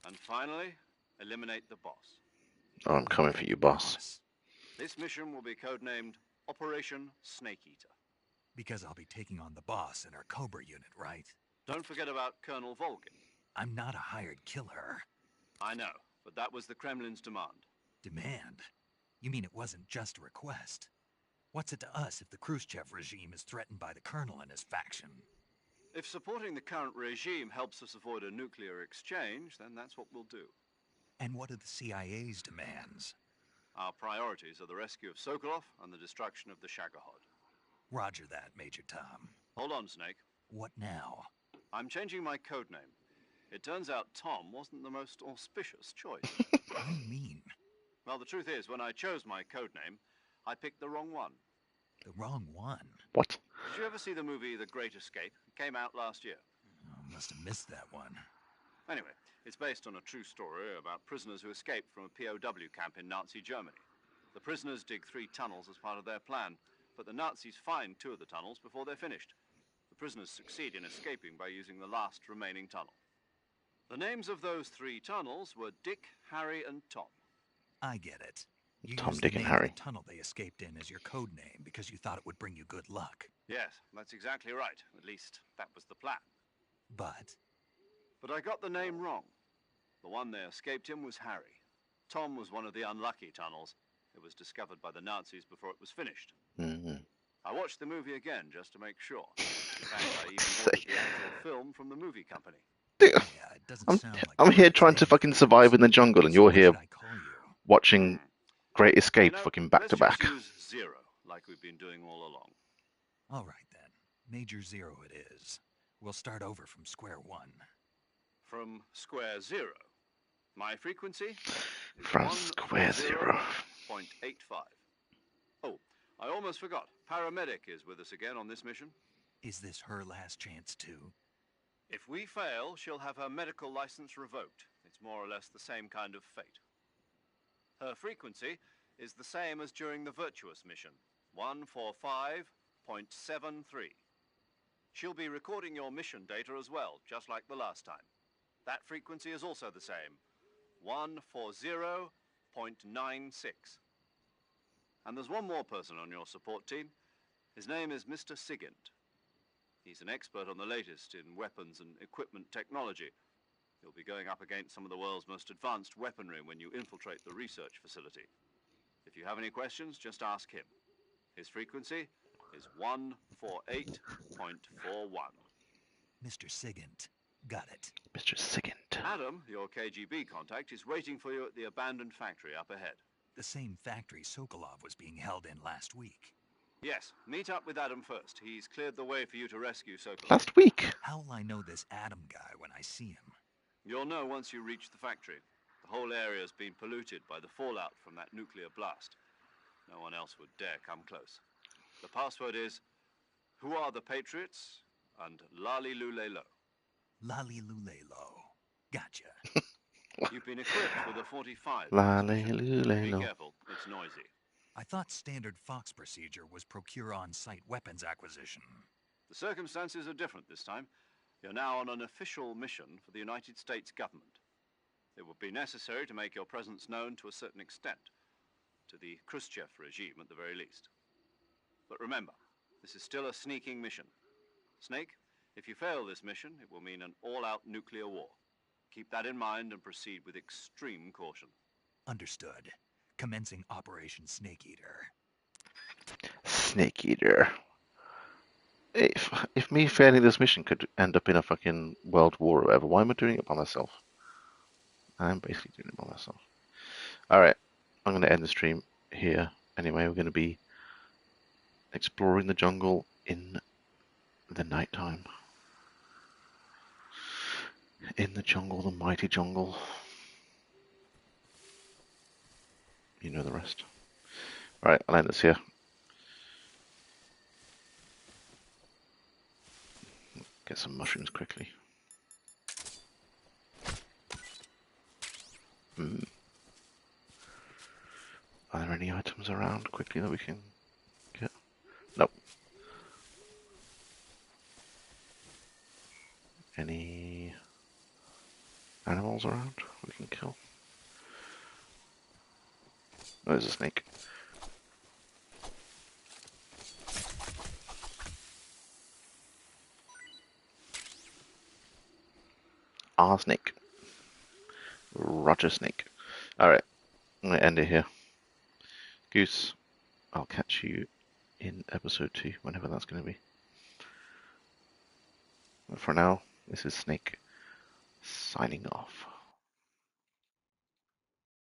And finally, eliminate the boss. Oh, I'm coming for you, boss. This mission will be codenamed Operation Snake Eater. Because I'll be taking on the boss in our Cobra unit, right? Don't forget about Colonel Volgin. I'm not a hired killer. I know, but that was the Kremlin's demand. Demand? You mean it wasn't just a request? What's it to us if the Khrushchev regime is threatened by the Colonel and his faction? If supporting the current regime helps us avoid a nuclear exchange, then that's what we'll do. And what are the CIA's demands? Our priorities are the rescue of Sokolov and the destruction of the Shagohod. Roger that, Major Tom. Hold on, Snake. What now? I'm changing my codename. It turns out Tom wasn't the most auspicious choice. What do you mean? Well, the truth is, when I chose my codename, I picked the wrong one. The wrong one? What? Did you ever see the movie The Great Escape? It came out last year. Oh, must have missed that one. Anyway, it's based on a true story about prisoners who escaped from a POW camp in Nazi Germany. The prisoners dig 3 tunnels as part of their plan, but the Nazis find 2 of the tunnels before they're finished. The prisoners succeed in escaping by using the last remaining tunnel. The names of those 3 tunnels were Dick, Harry, and Tom. I get it. You Tom, used Dick, the and name of Harry. the tunnel they escaped in as your code name because you thought it would bring you good luck. Yes, that's exactly right. At least, that was the plan. But I got the name wrong. The one they escaped in was Harry. Tom was one of the unlucky tunnels. It was discovered by the Nazis before it was finished. Mm-hmm. I watched the movie again just to make sure. In fact, I even ordered the actual film from the movie company. Dude, yeah, it doesn't sound like I'm here trying to fucking survive in the jungle, and you're here watching Great Escape fucking back to back. Let's just use 0, like we've been doing all along. all right then. Major 0 it is. We'll start over from square one. From square 0. My frequency is From square 0. 1.85. Oh, I almost forgot. Paramedic is with us again on this mission. Is this her last chance too? If we fail, she'll have her medical license revoked. It's more or less the same kind of fate. Her frequency is the same as during the Virtuous mission, 145.73. She'll be recording your mission data as well, just like the last time. That frequency is also the same, 140.96. And there's one more person on your support team. His name is Mr. Sigint. He's an expert on the latest in weapons and equipment technology. You'll be going up against some of the world's most advanced weaponry when you infiltrate the research facility. If you have any questions, just ask him. His frequency is 148.41. Mr. Sigint, Got it. Mr. Sigint. Adam, your KGB contact, is waiting for you at the abandoned factory up ahead. The same factory Sokolov was being held in last week. Yes, meet up with Adam first. He's cleared the way for you to rescue Sokolov. Last week? How will I know this Adam guy when I see him? You'll know once you reach the factory. The whole area's been polluted by the fallout from that nuclear blast. No one else would dare come close. The password is, "Who are the Patriots?" and "Lali Lule Lo." Lali Lule Lo. Gotcha. You've been equipped with a 45. Lali Lule Be Lo. careful, it's noisy. I thought standard Fox procedure was procure on-site weapons acquisition. The circumstances are different this time. You're now on an official mission for the United States government. It would be necessary to make your presence known to a certain extent, to the Khrushchev regime at the very least. But remember, this is still a sneaking mission. Snake, if you fail this mission, it will mean an all-out nuclear war. Keep that in mind and proceed with extreme caution. Understood. Commencing Operation Snake Eater. Snake Eater. If me failing this mission could end up in a fucking world war or whatever, why am I doing it by myself? I'm basically doing it by myself. Alright, I'm going to end the stream here. Anyway, we're going to be exploring the jungle in the nighttime. In the jungle, the mighty jungle. You know the rest. Alright, I'll end this here. Get some mushrooms quickly. Are there any items around quickly that we can get? Nope. Any animals around we can kill? Oh, there's a snake. Snake. Roger, snake. Alright, I'm going to end it here. Goose, I'll catch you in episode 2, whenever that's going to be. But for now, this is Snake, signing off.